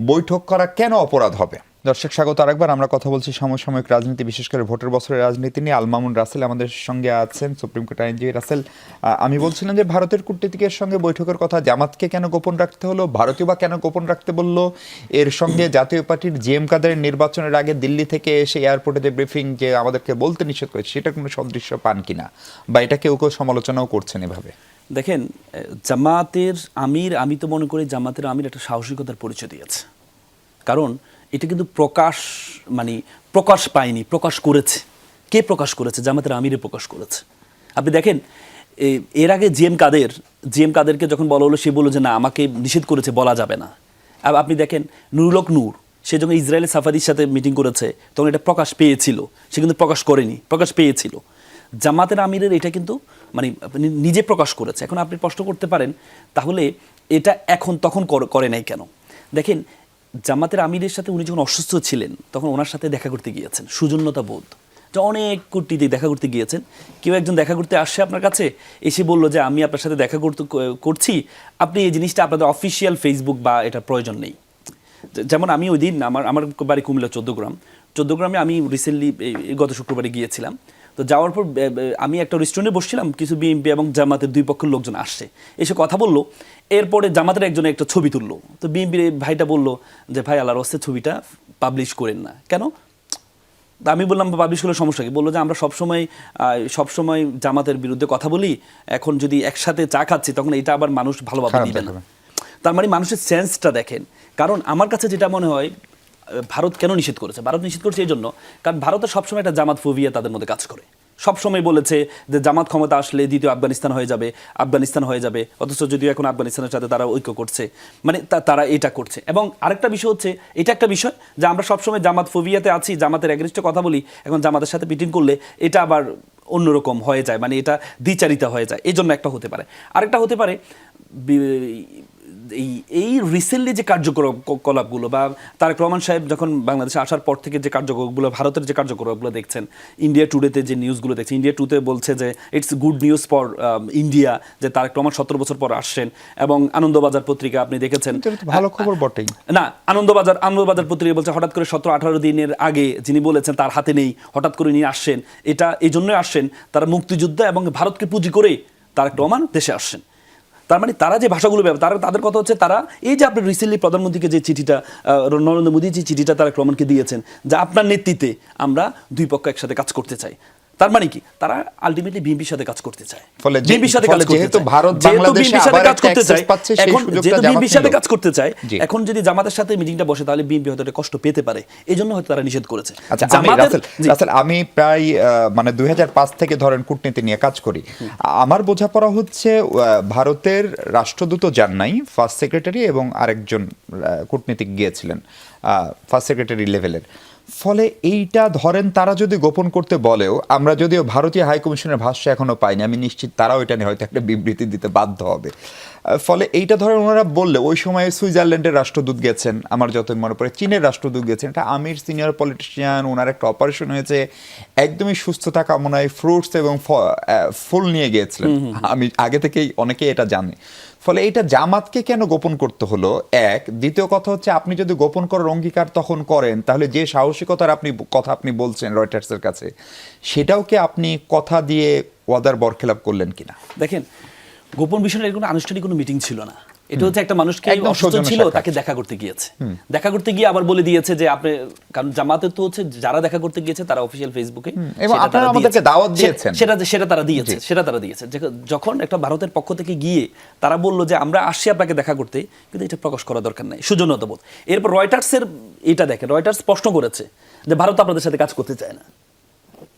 S1: বৈঠক করা কেন অপরাধ হবে? দর্শক স্বাগত আরেকবার, আমরা কথা বলছি সমসাময়িক রাজনীতি, বিশেষ করে ভোটের বছরের রাজনীতি নিয়ে। আল মামুন রাসেল আমাদের সঙ্গে আছেন, সুপ্রিম কোর্ট আইনজীবী। রাসেল, আমি বলছিলাম যে ভারতের কূটনীতিকের সঙ্গে বৈঠকের কথা, জামাতকে কেন গোপন রাখতে হলো, ভারতীয় বা কেন গোপন রাখতে বললো? এর সঙ্গে জাতীয় পার্টির জিএম কাদেরের নির্বাচনের আগে দিল্লি থেকে এসে এয়ারপোর্টে যে ব্রিফিং, যে আমাদেরকে বলতে নিষেধ করেছে, সেটা কোনো সদৃশ্য পান কিনা, বা এটা কেউ সমালোচনাও করছেন এভাবে?
S3: দেখেন, জামাতের আমির, আমি তো মনে করি জামাতের আমির একটা সাহসিকতার পরিচয় দিয়েছে, কারণ এটা কিন্তু প্রকাশ পায়নি, প্রকাশ করেছে। কে প্রকাশ করেছে? জামাতের আমিরে প্রকাশ করেছে। আপনি দেখেন, এর আগে জিএম কাদের জিএম কাদেরকে যখন বলা হলো, সে বললো যে না, আমাকে নিষেধ করেছে, বলা যাবে না। আর আপনি দেখেন নুরুল হক নূর, সে যখন ইসরায়েলের সাফারির সাথে মিটিং করেছে তখন এটা প্রকাশ পেয়েছিল, সে কিন্তু প্রকাশ করেনি, প্রকাশ পেয়েছিল। জামাতের আমিরের এটা কিন্তু মানে নিজে প্রকাশ করেছে। এখন আপনি প্রশ্ন করতে পারেন তাহলে এটা এখন তখন করে নাই কেন? দেখেন, জামাতের আমিরের সাথে উনি যখন অসুস্থ ছিলেন তখন ওনার সাথে দেখা করতে গিয়েছেন, সৌজন্যতা বোধ, যে অনেক কূটনীতি দেখা করতে গিয়েছেন। কেউ একজন দেখা করতে আসছে আপনার কাছে, এসে বলল যে আমি আপনার সাথে দেখা করছি, আপনি এই জিনিসটা আপনাদের অফিসিয়াল ফেসবুক বা এটা প্রয়োজন নেই। যেমন আমি ওই দিন আমার বাড়ি কুমিল্লা 14 গ্রামে আমি রিসেন্টলি গত শুক্রবারে গিয়েছিলাম। তো যাওয়ার পর আমি একটা রেস্টুরেন্টে বসছিলাম, কিছু বিএনপি এবং জামাতের দুই পক্ষের লোকজন আসছে, এসে কথা বললো। এরপরে জামাতের একজনে একটা ছবি তুললো, তো বিএনপির ভাইটা বললো যে ভাই আল্লাহর রাস্তায় ছবিটা পাবলিশ করেন না। কেন? আমি বললাম পাবলিশ করলে সমস্যা কি? বললো যে আমরা সবসময় জামাতের বিরুদ্ধে কথা বলি, এখন যদি একসাথে চা খাচ্ছি তখন এটা আবার মানুষ ভালোভাবে দিবে না। তার মানে মানুষের সেন্সটা দেখেন। কারণ আমার কাছে যেটা মনে হয়, ভারত কেন নিষেধ করেছে? ভারত নিষেধ করেছে এই জন্য, কারণ ভারতের সবসময় একটা জামাত ফোবিয়া তাদের মধ্যে কাজ করে। সবসময় বলেছে যে জামাত ক্ষমতা আসলে দ্বিতীয় আফগানিস্তান হয়ে যাবে, অথচ যদিও এখন আফগানিস্তানের সাথে তারা ঐক্য করছে, মানে তারা এটা করছে। এবং আরেকটা বিষয় হচ্ছে, এটা একটা বিষয় যে আমরা সবসময় জামাত ফোবিয়াতে আছি, জামাতের এগেনস্টে কথা বলি, এখন জামাতের সাথে মিটিং করলে এটা আবার অন্যরকম হয়ে যায়, মানে এটা দ্বিচারিতা হয়ে যায়। এই জন্য একটা হতে পারে। আরেকটা হতে পারে এই রিসেন্টলি যে কার্যকলাপগুলো, বা তারেক রহমান সাহেব যখন বাংলাদেশে আসার পর থেকে যে কার্যকলাপগুলো, ভারতের যে কার্যকলাপগুলো দেখছেন, ইন্ডিয়া টুডেতে যে নিউজগুলো দেখছেন, ইন্ডিয়া টুতে বলছে যে it's good news for India, যে তারেক রহমান 17 বছর পর আসছেন। এবং আনন্দবাজার পত্রিকা আপনি দেখেছেন,
S1: ভালো খবর বটেই
S3: না, আনন্দবাজার পত্রিকা বলছে হঠাৎ করে 17-18 দিনের আগে যিনি বলেছেন তার হাতে নেই, হঠাৎ করে নিয়ে আসছেন, এটা এই জন্যই আসছেন তারা মুক্তিযুদ্ধ এবং ভারতকে পুঁজি করে তারেক রহমান দেশে আসছেন। তার মানে তারা যে ভাষাগুলো ব্যবহার, তাদের কথা হচ্ছে তারা এই যে আপনি রিসেন্টলি প্রধানমন্ত্রীকে যে চিঠিটা, নরেন্দ্র মোদী যে চিঠিটা তারেক রহমানকে দিয়েছেন, যে আপনার নেতৃত্বে আমরা দুই পক্ষ একসাথে কাজ করতে চাই, তার মানে কি তারা আলটিমেটলি বিএনপির সাথে কাজ করতে চায়। বিএনপির সাথে কাজ করতে চায়, ভারত বাংলাদেশে আবার কাজ করতে চায়, এখন যেহেতু বিএনপির সাথে কাজ করতে চায়, এখন যদি জামাতের সাথে মিটিংটা বসে তাহলে বিএনপি হয়তো একটা কষ্ট পেতে পারে, এই জন্য হয়তো তারা নিষেধ করেছে।
S1: আচ্ছা, আমি প্রায় মানে 2005 থেকে ধরেন কূটনীতি নিয়ে কাজ করি। আমার বোঝাপড়া হচ্ছে ভারতের রাষ্ট্রদূত যান নাই, ফার্স্ট সেক্রেটারি এবং আরেকজন কূটনীতিক গিয়েছিলেন ফার্স্ট সেক্রেটারি লেভেলের। ফলে এইটা ধরেন তারা যদি গোপন করতে বলেও, আমরা যদিও ভারতীয় হাইকমিশনের ভাষ্য এখনো পাইনি, আমি নিশ্চিত তারাও এটা নিয়ে হয়তো একটা বিবৃতি দিতে বাধ্য হবে। ফলে এইটা ধরেন ওনারা বললে, ওই সময় সুইজারল্যান্ডের রাষ্ট্রদূত গেছেন, আমার যত মনে পড়ে চীনের রাষ্ট্রদূত গেছেন, এটা আমির সিনিয়র পলিটিশিয়ান, ওনার একটা অপারেশন হয়েছে, একদমই সুস্থতা কামনায় ফ্রুটস এবং ফুল নিয়ে গিয়েছিলেন। আমি আগে থেকেই অনেকেই এটা জানি। ফলে এইটা জামাতকে কেন গোপন করতে হলো? এক, দ্বিতীয় কথা হচ্ছে, আপনি যদি গোপন করার অঙ্গীকার তখন করেন, তাহলে যে সাহসিকতার কথা আপনি বলছেন রয়টার্সের কাছে, সেটাও কি আপনি কথা দিয়ে ওয়াদার বরখেলাপ করলেন কিনা?
S3: দেখেন, গোপন বিষয়ে কোনো আনুষ্ঠানিক কোনো মিটিং ছিল না। এটা হচ্ছে একটা মানুষকে অসুস্থ ছিল, তাকে দেখা করতে গিয়েছে, দেখা করতে গিয়ে আবার বলে দিয়েছে যে আপনি, কারণ জামাতে তো হচ্ছে যারা দেখা করতে গিয়েছে তারা অফিশিয়াল ফেসবুকে
S1: এবং আপনারা আমাদেরকে দাওয়াত দিয়েছেন,
S3: সেটা তারা দিয়েছে। যখন একটা ভারতের পক্ষ থেকে গিয়ে তারা বললো যে আমরা আসছি আপনাকে দেখা করতে, কিন্তু এটা প্রকাশ করা দরকার নাই, সৌজন্যতা বোধ। এরপর রয়টার্সের এটা দেখেন, রয়টার্স প্রশ্ন করেছে যে ভারত আপনাদের সাথে কাজ করতে চায় না,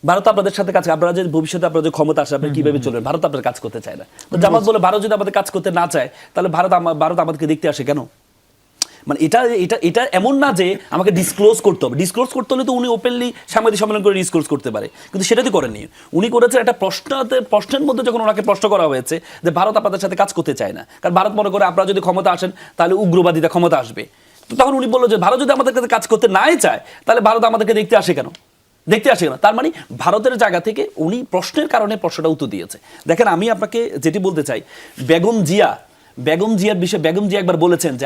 S3: ভারত আপনাদের সাথে কাজ, আপনারা যে ভবিষ্যতে আপনারা যে ক্ষমতা আসে আপনি কিভাবে চলবেন, ভারত আপনার কাজ করতে চায় না। তো জামাত বলে ভারত যদি আমাদের কাজ করতে না চায় তাহলে ভারত আমাদেরকে দেখতে আসে কেন? মানে এটা এমন না যে আমাকে ডিসক্লোজ করতে হবে। ডিসক্লোজ করতে হলে তো উনি ওপেনলি সাংবাদিক সম্মেলন করে ডিসক্লোজ করতে পারে, কিন্তু সেটা তো করেননি। উনি করেছেন একটা প্রশ্নের মধ্যে যখন ওনাকে প্রশ্ন করা হয়েছে যে ভারত আপনাদের সাথে কাজ করতে চায় না, কারণ ভারত মনে করে আপনারা যদি ক্ষমতা আসেন তাহলে উগ্রবাদীরা ক্ষমতা আসবে। তো তখন উনি বললো যে ভারত যদি আমাদের কাছে কাজ করতে নাই চায় তাহলে ভারত আমাদেরকে দেখতে আসে কেন? তার মানে ভারতের জায়গা থেকে উনি প্রশ্নের কারণে প্রশ্নটা উত্তর দিয়েছে। দেখেন, আমি আপনাকে যেটি বলতে চাই, বেগম জিয়ার বিষয়ে বেগম জিয়া একবার বলেছেন যে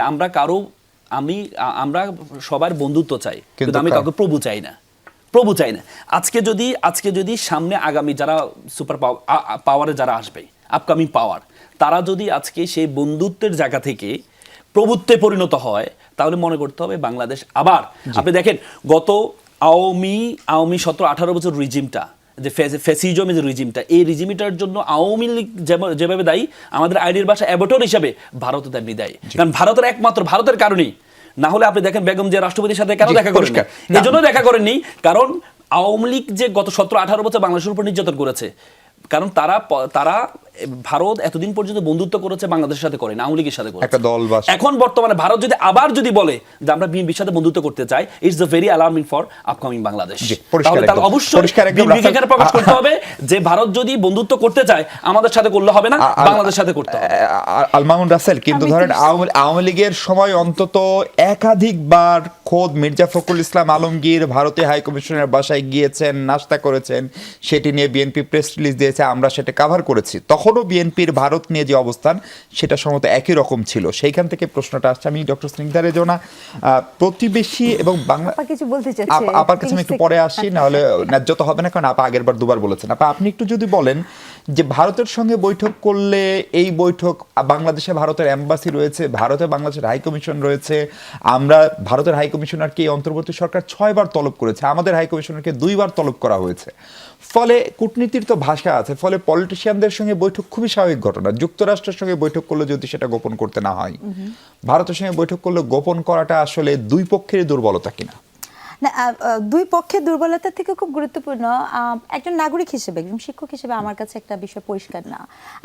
S3: আমরা সবার বন্ধুত্ব চাই, কিন্তু আমি কাউকে প্রভু চাই না। আজকে যদি সামনে আগামী যারা সুপার পাওয়ারে যারা আসবে, আপকামিং পাওয়ার, তারা যদি আজকে সেই বন্ধুত্বের জায়গা থেকে প্রভুত্বে পরিণত হয়, তাহলে মনে করতে হবে বাংলাদেশ আবার, আপনি দেখেন গত আওয়ামী 17-18 বছর রিজিমটা, যে ফ্যাসিজম যে রিজিমটা, এই রিজিমটার জন্য আওয়ামী লীগ যেভাবে দায়ী, আমাদের আইডির ভাষা অ্যাবটর হিসাবে ভারতও তেমনি দায়ী। কারণ ভারতের কারণেই, না হলে আপনি দেখেন বেগম জিয়া রাষ্ট্রপতির সাথে কেন দেখা করেন? এই জন্য দেখা করেননি কারণ আওয়ামী লীগ যে গত 17-18 বছর বাংলাদেশের উপর নির্যাতন করেছে, কারণ তারা ভারত এতদিন পর্যন্ত বন্ধুত্ব করেছে বাংলাদেশের সাথে করেনি, আওয়ামী লীগের সাথে করেছে
S1: একটা দল বা
S3: এখন বর্তমানে ভারত যদি বলে যে আমরা বিএনপির সাথে বন্ধুত্ব করতে চাই, it's the very alarming for upcoming Bangladesh. তাহলে অবশ্যই বিএনপি এখানে প্রকাশ করতে হবে যে ভারত যদি বন্ধুত্ব করতে চায় আমাদের সাথে করলে হবে না, বাংলাদেশের সাথে করতে হবে।
S1: আল মামুন রাসেল, কিন্তু ধরেন আওয়ামী লীগের সময় অন্তত একাধিকবার খোদ মির্জা ফখরুল ইসলাম আলমগীর ভারতীয় হাই কমিশনের বাসায় গিয়েছেন, নাস্তা করেছেন, সেটি নিয়ে বিএনপি প্রেস রিলিজ দিয়েছে, আমরা সেটা কভার করেছি। তখনও বিএনপির ভারত নিয়ে যে অবস্থান সেটা সম্ভবত একই রকম ছিল। সেইখান থেকে প্রশ্নটা আসছে। আমি ডক্টর স্নিগ্ধা রেজনা, প্রতিবেশী এবং বাংলা
S4: কিছু বলতে চাচ্ছি,
S1: আপার কাছে আমি একটু পরে আসি, না হলে ন্যায্য তো হবে না, কারণ আপা আগের বার দুবার বলেছেন। আপনি একটু যদি বলেন যে ভারতের সঙ্গে বৈঠক করলে এই বৈঠক, বাংলাদেশে ভারতের এম্বাসি রয়েছে, ভারতে বাংলাদেশের হাই কমিশন রয়েছে, আমরা ভারতের হাই কমিশনারকে অন্তর্বর্তী সরকার 6 বার তলব করেছে, আমাদের হাই কমিশনারকে 2 বার তলব করা হয়েছে। ফলে কূটনীতির তো ভাষা আছে, ফলে পলিটিশিয়ানদের সঙ্গে বৈঠক খুবই স্বাভাবিক ঘটনা। যুক্তরাষ্ট্রের সঙ্গে বৈঠক করলে যদি সেটা গোপন করতে না হয়, ভারতের সঙ্গে বৈঠক করলে গোপন করাটা আসলে দুই পক্ষেরই দুর্বলতা কিনা?
S4: না, দুই পক্ষের দুর্বলতা থেকে খুব গুরুত্বপূর্ণ, একজন নাগরিক হিসেবে, একজন শিক্ষক হিসেবে আমার কাছে একটা বিষয় পরিষ্কার না।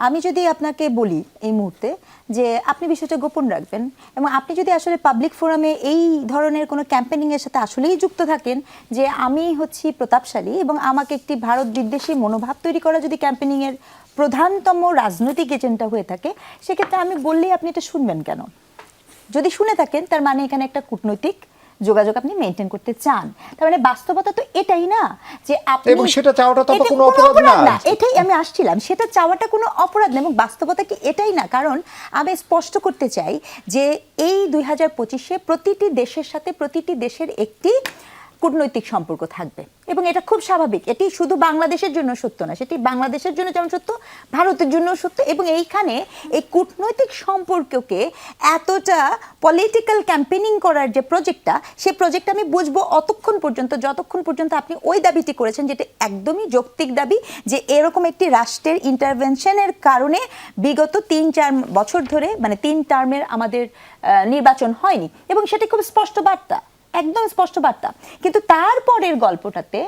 S4: আমি যদি আপনাকে বলি এই মুহূর্তে যে আপনি বিষয়টা গোপন রাখবেন, এবং আপনি যদি আসলে পাবলিক ফোরামে এই ধরনের কোনো ক্যাম্পেনিংয়ের সাথে আসলেই যুক্ত থাকেন যে আমি হচ্ছি প্রতাপশালী এবং আমাকে একটি ভারত বিদ্বেষী মনোভাব তৈরি করা যদি ক্যাম্পেনিংয়ের প্রধানতম রাজনৈতিক এজেন্ডা হয়ে থাকে, সেক্ষেত্রে আমি বললেই আপনি এটা শুনবেন কেন? যদি শুনে থাকেন তার মানে এখানে একটা কূটনৈতিক যোগাযোগ আপনি মেইনটেইন করতে চান। তার মানে বাস্তবতা তো এটাই না যে আপনি,
S1: এবং সেটা চাওয়াটা তো কোনো অপরাধ না।
S4: এটাই আমি আসছিলাম, সেটা চাওয়াটা কোনো অপরাধ না, এবং বাস্তবতা কি এটাই না? কারণ আমি স্পষ্ট করতে চাই যে এই 2025-এ প্রতিটি দেশের সাথে প্রতিটি দেশের একটি কূটনৈতিক সম্পর্ক থাকবে, এবং এটা খুব স্বাভাবিক। এটি শুধু বাংলাদেশের জন্য সত্য না, সেটি বাংলাদেশের জন্য যেমন সত্য, ভারতের জন্য সত্য। এবং এইখানে এই কূটনৈতিক সম্পর্ককে এতটা পলিটিক্যাল ক্যাম্পেনিং করার যে প্রজেক্টটা, সেই প্রজেক্টটা আমি বুঝবো যতক্ষণ পর্যন্ত আপনি ওই দাবিটি করেছেন, যেটা একদমই যৌক্তিক দাবি, যে এরকম একটি রাষ্ট্রের ইন্টারভেনশনের কারণে বিগত 3-4 বছর ধরে, মানে 3 টার্মের আমাদের নির্বাচন হয়নি, এবং সেটা খুব স্পষ্ট বার্তা, একদম স্পষ্ট বার্তা। কিন্তু তারপরের গল্পটাতে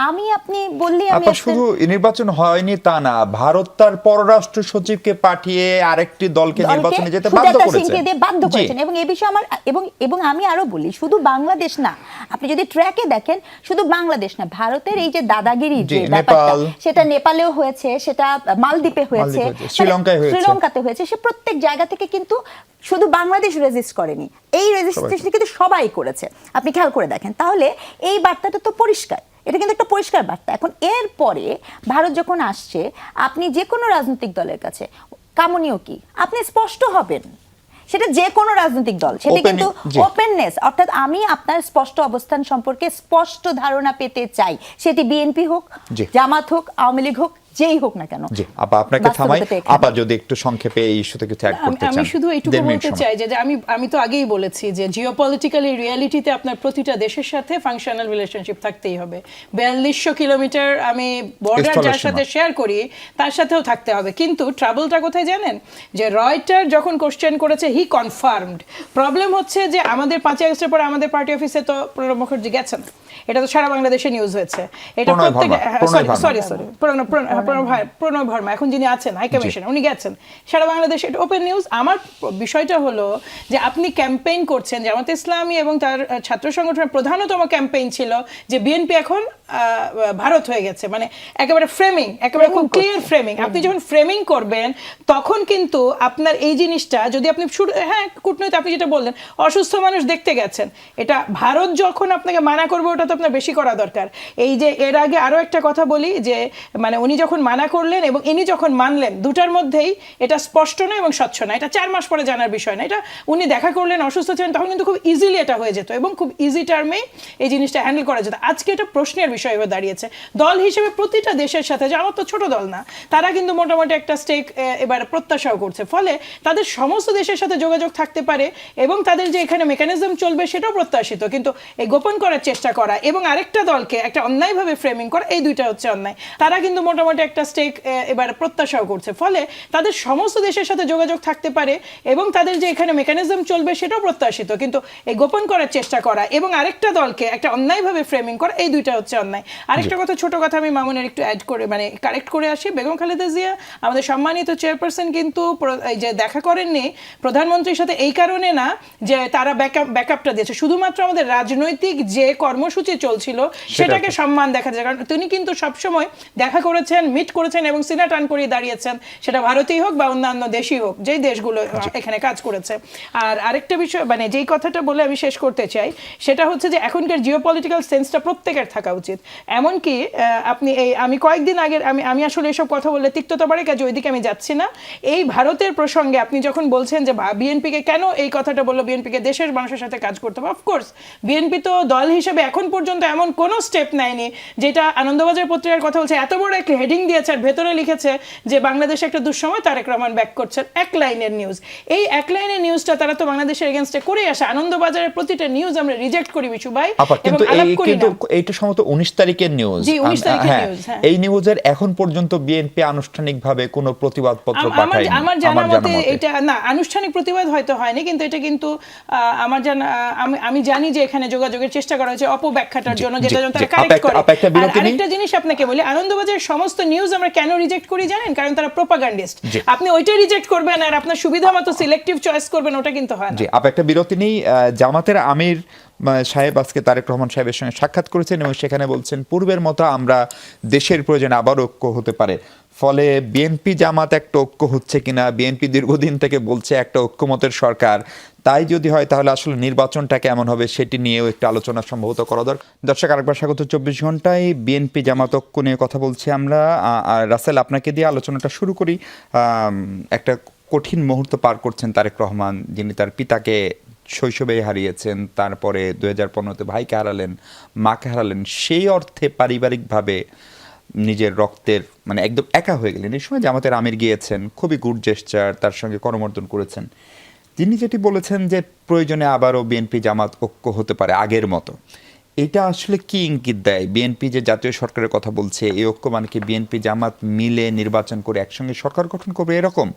S4: আমি আপনি বললি আমি
S1: শুধু নির্বাচন হয়নি তা না, ভারত তার পররাষ্ট্র সচিবকে পাঠিয়ে আরেকটি দলকে নির্বাচনে যেতে
S4: বাধ্য করেছেন। এবং এই বিষয়ে আমার এবং আমি আরো বলি, শুধু বাংলাদেশ না, আপনি যদি ট্র্যাকে দেখেন, শুধু বাংলাদেশ না, ভারতের এই যে দাদাগিরি যে ব্যাপারটা, সেটা নেপালেও হয়েছে, সেটা মালদ্বীপে হয়েছে, শ্রীলঙ্কাতে হয়েছে, সে প্রত্যেক জায়গা থেকে কিন্তু শুধু বাংলাদেশ রেজিস্ট করেনি, এই রেজিস্ট্রেশন কিন্তু সবাই করেছে। আপনি খেয়াল করে দেখেন, তাহলে এই বার্তাটা তো পরিষ্কার, এটা কিন্তু একটা পরিষ্কার বার্তা। এখন এরপরে ভারত যখন আসছে, আপনি যে কোনো রাজনৈতিক দলের কাছে কামনীয় কি, আপনি স্পষ্ট হবেন, সেটা যে কোনো রাজনৈতিক দল, সেটা কিন্তু ওপেননেস, অর্থাৎ আমি আপনার স্পষ্ট অবস্থান সম্পর্কে স্পষ্ট ধারণা পেতে চাই, সেটি বিএনপি হোক, জামাত হোক, আওয়ামী লীগ হোক, যেই হোক না কেন।
S1: আপা আপনাকে থামাই, আপা যদি একটু সংক্ষেপে এই ইস্যুতে কিছু অ্যাড করতে চান।
S2: আমি শুধু এইটুকু বলতে চাই যে আমি তো আগেই বলেছি যে জিওপলিটিক্যাল রিয়ালিটিতে আপনার প্রতিটা দেশের সাথে ফাংশনাল রিলেশনশিপ থাকতেই হবে। 4200 কিলোমিটার আমি বর্ডার যার সাথে শেয়ার করি তার সাথেও থাকতে হবে। কিন্তু ট্রাবলটা কোথায় জানেন? যে রয়টার যখন কোশ্চেন করেছে, হি কনফার্মড। প্রবলেম হচ্ছে যে আমাদের 5 আগস্টের পরে আমাদের পার্টি অফিসে তো প্রণব মুখার্জি গেছেন, এটা তো সারা বাংলাদেশে নিউজ হয়েছে। এটা প্রত্যেক সরি প্রণব ভার্মা এখন যিনি আছেন হাই কমিশন, উনি গেছেন, সারা বাংলাদেশে এটা ওপেন নিউজ। আমার বিষয়টা হলো যে আপনি ক্যাম্পেইন করছেন, জামাত ইসলামী এবং তার ছাত্র সংগঠনের প্রধানতম ক্যাম্পেইন ছিল যে বিএনপি এখন ভারত হয়ে গেছে, মানে একেবারে ফ্রেমিং, একেবারে খুব ক্লিয়ার ফ্রেমিং। আপনি যখন ফ্রেমিং করবেন তখন কিন্তু আপনার এই জিনিসটা যদি আপনি কূটনৈতিক, আপনি যেটা বললেন অসুস্থ মানুষ দেখতে গেছেন, এটা ভারত যখন আপনাকে মানা করবে ওটা তো আপনার বেশি করা দরকার। এই যে এর আগে আরো একটা কথা বলি যে মানে উনি যখন মানা করলেন এবং ইনি যখন মানলেন, দুটার মধ্যেই এটা স্পষ্ট না এবং স্বচ্ছ না। এটা 4 মাস পরে জানার বিষয় না। এটা উনি দেখা করলেন, অসুস্থ ছিলেন, তখন কিন্তু খুব ইজিলি এটা হয়ে যেত এবং খুব ইজি টার্মে এই জিনিসটা হ্যান্ডেল করা যেত। আজকে এটা প্রশ্নের বিষয় হয়ে দাঁড়িয়েছে। দল হিসেবে প্রতিটা দেশের সাথে, যে আমার তো ছোট দল না, তারা কিন্তু মোটামুটি একটা স্টেক এবার প্রত্যাশাও করছে। ফলে তাদের সমস্ত দেশের সাথে যোগাযোগ থাকতে পারে এবং তাদের যে এখানে মেকানিজম চলবে সেটাও প্রত্যাশিত। কিন্তু এই গোপন করার চেষ্টা করা এবং আরেকটা দলকে একটা অন্যায়ভাবে ফ্রেমিং করা, এই দুইটা হচ্ছে অন্যায়। তারা কিন্তু মোটামুটি একটা স্টেক এবার প্রত্যাশাও করছে। ফলে তাদের সমস্ত দেশের সাথে যোগাযোগ থাকতে পারে এবং তাদের যে এখানে মেকানিজম চলবে সেটাও প্রত্যাশিত। কিন্তু এই গোপন করার চেষ্টা করা এবং আরেকটা দলকে একটা অন্যায়ভাবে ফ্রেমিং করা, এই দুইটা হচ্ছে অন্যায়। অন্যায়। আরেকটা কথা, ছোট কথা আমি মামুনের একটু অ্যাড করে মানে কারেক্ট করে আসি। বেগম খালেদা জিয়া আমাদের সম্মানিত চেয়ারপারসন কিন্তু এই যে দেখা করেননি প্রধানমন্ত্রীর সাথে এই কারণে না যে তারা ব্যাকআপটা দিয়েছে, শুধুমাত্র আমাদের রাজনৈতিক যে কর্মসূচি চলছিল সেটাকে সম্মান দেখা যায়। কারণ তিনি কিন্তু সবসময় দেখা করেছেন, মিট করেছেন এবং সিনা টান করে দাঁড়িয়েছেন, সেটা ভারতীয় হোক বা অন্যান্য দেশই হোক, যেই দেশগুলো এখানে কাজ করেছে। আর আরেকটা বিষয় মানে যেই কথাটা বলে আমি শেষ করতে চাই সেটা হচ্ছে যে এখনকার জিওপলিটিক্যাল সেন্সটা প্রত্যেকের থাকা উচিত। এমনকি আপনি আমি কয়েকদিন আগে আমি আসলে এসব কথা বললে তিক্ততা বাড়ে, কাজে ওইদিকে আমি যাচ্ছি না। এই ভারতের প্রসঙ্গে আপনি যখন বলছেন যে বিএনপিকে কেন এই কথাটা বললো, বিএনপিকে দেশের মানুষের সাথে কাজ করতে হবে, অফকোর্স বিএনপি তো দল হিসেবে এখন পর্যন্ত এমন কোনো স্টেপ নেয়নি যেটা আনন্দবাজার পত্রিকার কথা বলছে, এত বড় একটা হেডিং দিয়েছে আর ভেতরে লিখেছে যে বাংলাদেশে একটা দুঃসময়, তারেক রহমান ব্যাক করছেন। এক লাইনের নিউজ, এই এক লাইনের নিউজটা তারা তো বাংলাদেশের এগেইনস্টে করে আসে। আনন্দবাজারের প্রতিটা নিউজ আমরা রিজেক্ট করি বিশু ভাই, এবং আলাপ করি না।
S1: এইটা সম্ভবত 19 তারিখের নিউজ।
S2: জি, 19 তারিখের নিউজ। হ্যাঁ,
S1: এই নিউজের এখন পর্যন্ত বিএনপি আনুষ্ঠানিকভাবে কোনো প্রতিবাদপত্র পাঠায়নি
S2: আমার জানা মতে। এটা না, আনুষ্ঠানিক প্রতিবাদ হয়তো হয়নি, কিন্তু এটা কিন্তু আমার জানা, আমি জানি যে এখানে যোগাযোগের চেষ্টা করা হয়েছে অপব্যাখ্যাটার জন্য, যেটা যেন তারা কারেক্ট করে। আরেকটা জিনিস আপনাকে বলি, আনন্দবাজার সমস্ত নিউজ আমরা কেন রিজেক্ট করি জানেন? কারণ তারা প্রোপাগান্ডিস্ট। আপনি ওইটা রিজেক্ট করবেন আর আপনার সুবিধা মতো সিলেক্টিভ চয়েস করবেন, ওটা কিন্তু হয় না।
S1: জি, একটা বিরতি নেই। জামাতের আমির সাহেব আজকে তারেক রহমান সাহেবের সঙ্গে সাক্ষাৎ করেছেন এবং সেখানে বলছেন পূর্বের মতো আমরা দেশের প্রয়োজনে আবার ঐক্য হতে পারে। ফলে বিএনপি জামাত একটা ঐক্য হচ্ছে কিনা, বিএনপি দীর্ঘদিন থেকে বলছে একটা ঐক্যমতের সরকার, তাই যদি হয় তাহলে আসলে নির্বাচনটা কেমন হবে সেটি নিয়েও একটু আলোচনা সম্ভবত করা দরকার। দর্শক, আরেকবার স্বাগত 24 ঘন্টায়। বিএনপি জামাত ঐক্য নিয়ে কথা বলছি আমরা। রাসেল, আপনাকে দিয়ে আলোচনাটা শুরু করি। একটা কঠিন মুহূর্ত পার করছেন তারেক রহমান, যিনি তার পিতাকে শৈশবেই হারিয়েছেন, তারপরে 2015-তে ভাইকে হারালেন, মাকে হারালেন। সেই অর্থে পারিবারিকভাবে নিজের রক্তের মানে একদম একা হয়ে গেলেন। এই সময় জামাতের আমির গিয়েছেন, খুবই গুড জেস্টার, তার সঙ্গে করমর্দন করেছেন। তিনি যেটি বলেছেন যে প্রয়োজনে আবারও বিএনপি জামাত ঐক্য হতে পারে আগের মতো, এটা আসলে কি ইঙ্গিত দেয়? বিএনপি যে জাতীয় সরকারের কথা বলছে, এই ঐক্য মানে কি বিএনপি জামাত মিলে নির্বাচন করে একসঙ্গে সরকার গঠন করবে এরকম?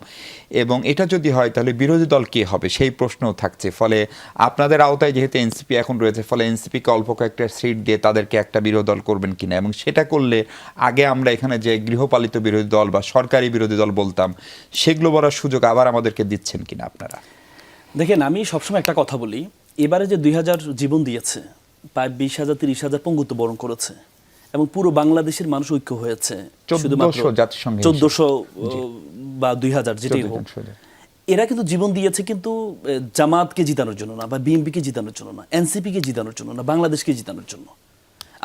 S1: এবং এটা যদি হয় তাহলে বিরোধী দল কে হবে সেই প্রশ্নও থাকছে। ফলে আপনাদের আওতায় যেহেতু এনসিপি এখন রয়েছে, ফলে এনসিপিকে অল্প কয়েকটা সিট দিয়ে তাদেরকে একটা বিরোধী দল করবেন কিনা, এবং সেটা করলে আগে আমরা এখানে যে গৃহপালিত বিরোধী দল বা সরকারি বিরোধী দল বলতাম, সেগুলো বলার সুযোগ আবার আমাদেরকে দিচ্ছেন কিনা আপনারা?
S3: দেখেন, আমি সবসময় একটা কথা বলি, এবারে যে 2000 জীবন দিয়েছে, প্রায় 20,000 30,000 পঙ্গুত্ব বরণ করেছে এবং পুরো বাংলাদেশের মানুষ ঐক্য হয়েছে। শুধুমাত্র 1400 বা 2000 যেটাই হোক, এরা কিন্তু জীবন দিয়েছে কিন্তু জামাতকে জিতানোর জন্য না, বা বিএনপিকে জিতানোর জন্য না, এনসিপিকে জিতানোর জন্য না, বাংলাদেশকে জিতানোর জন্য।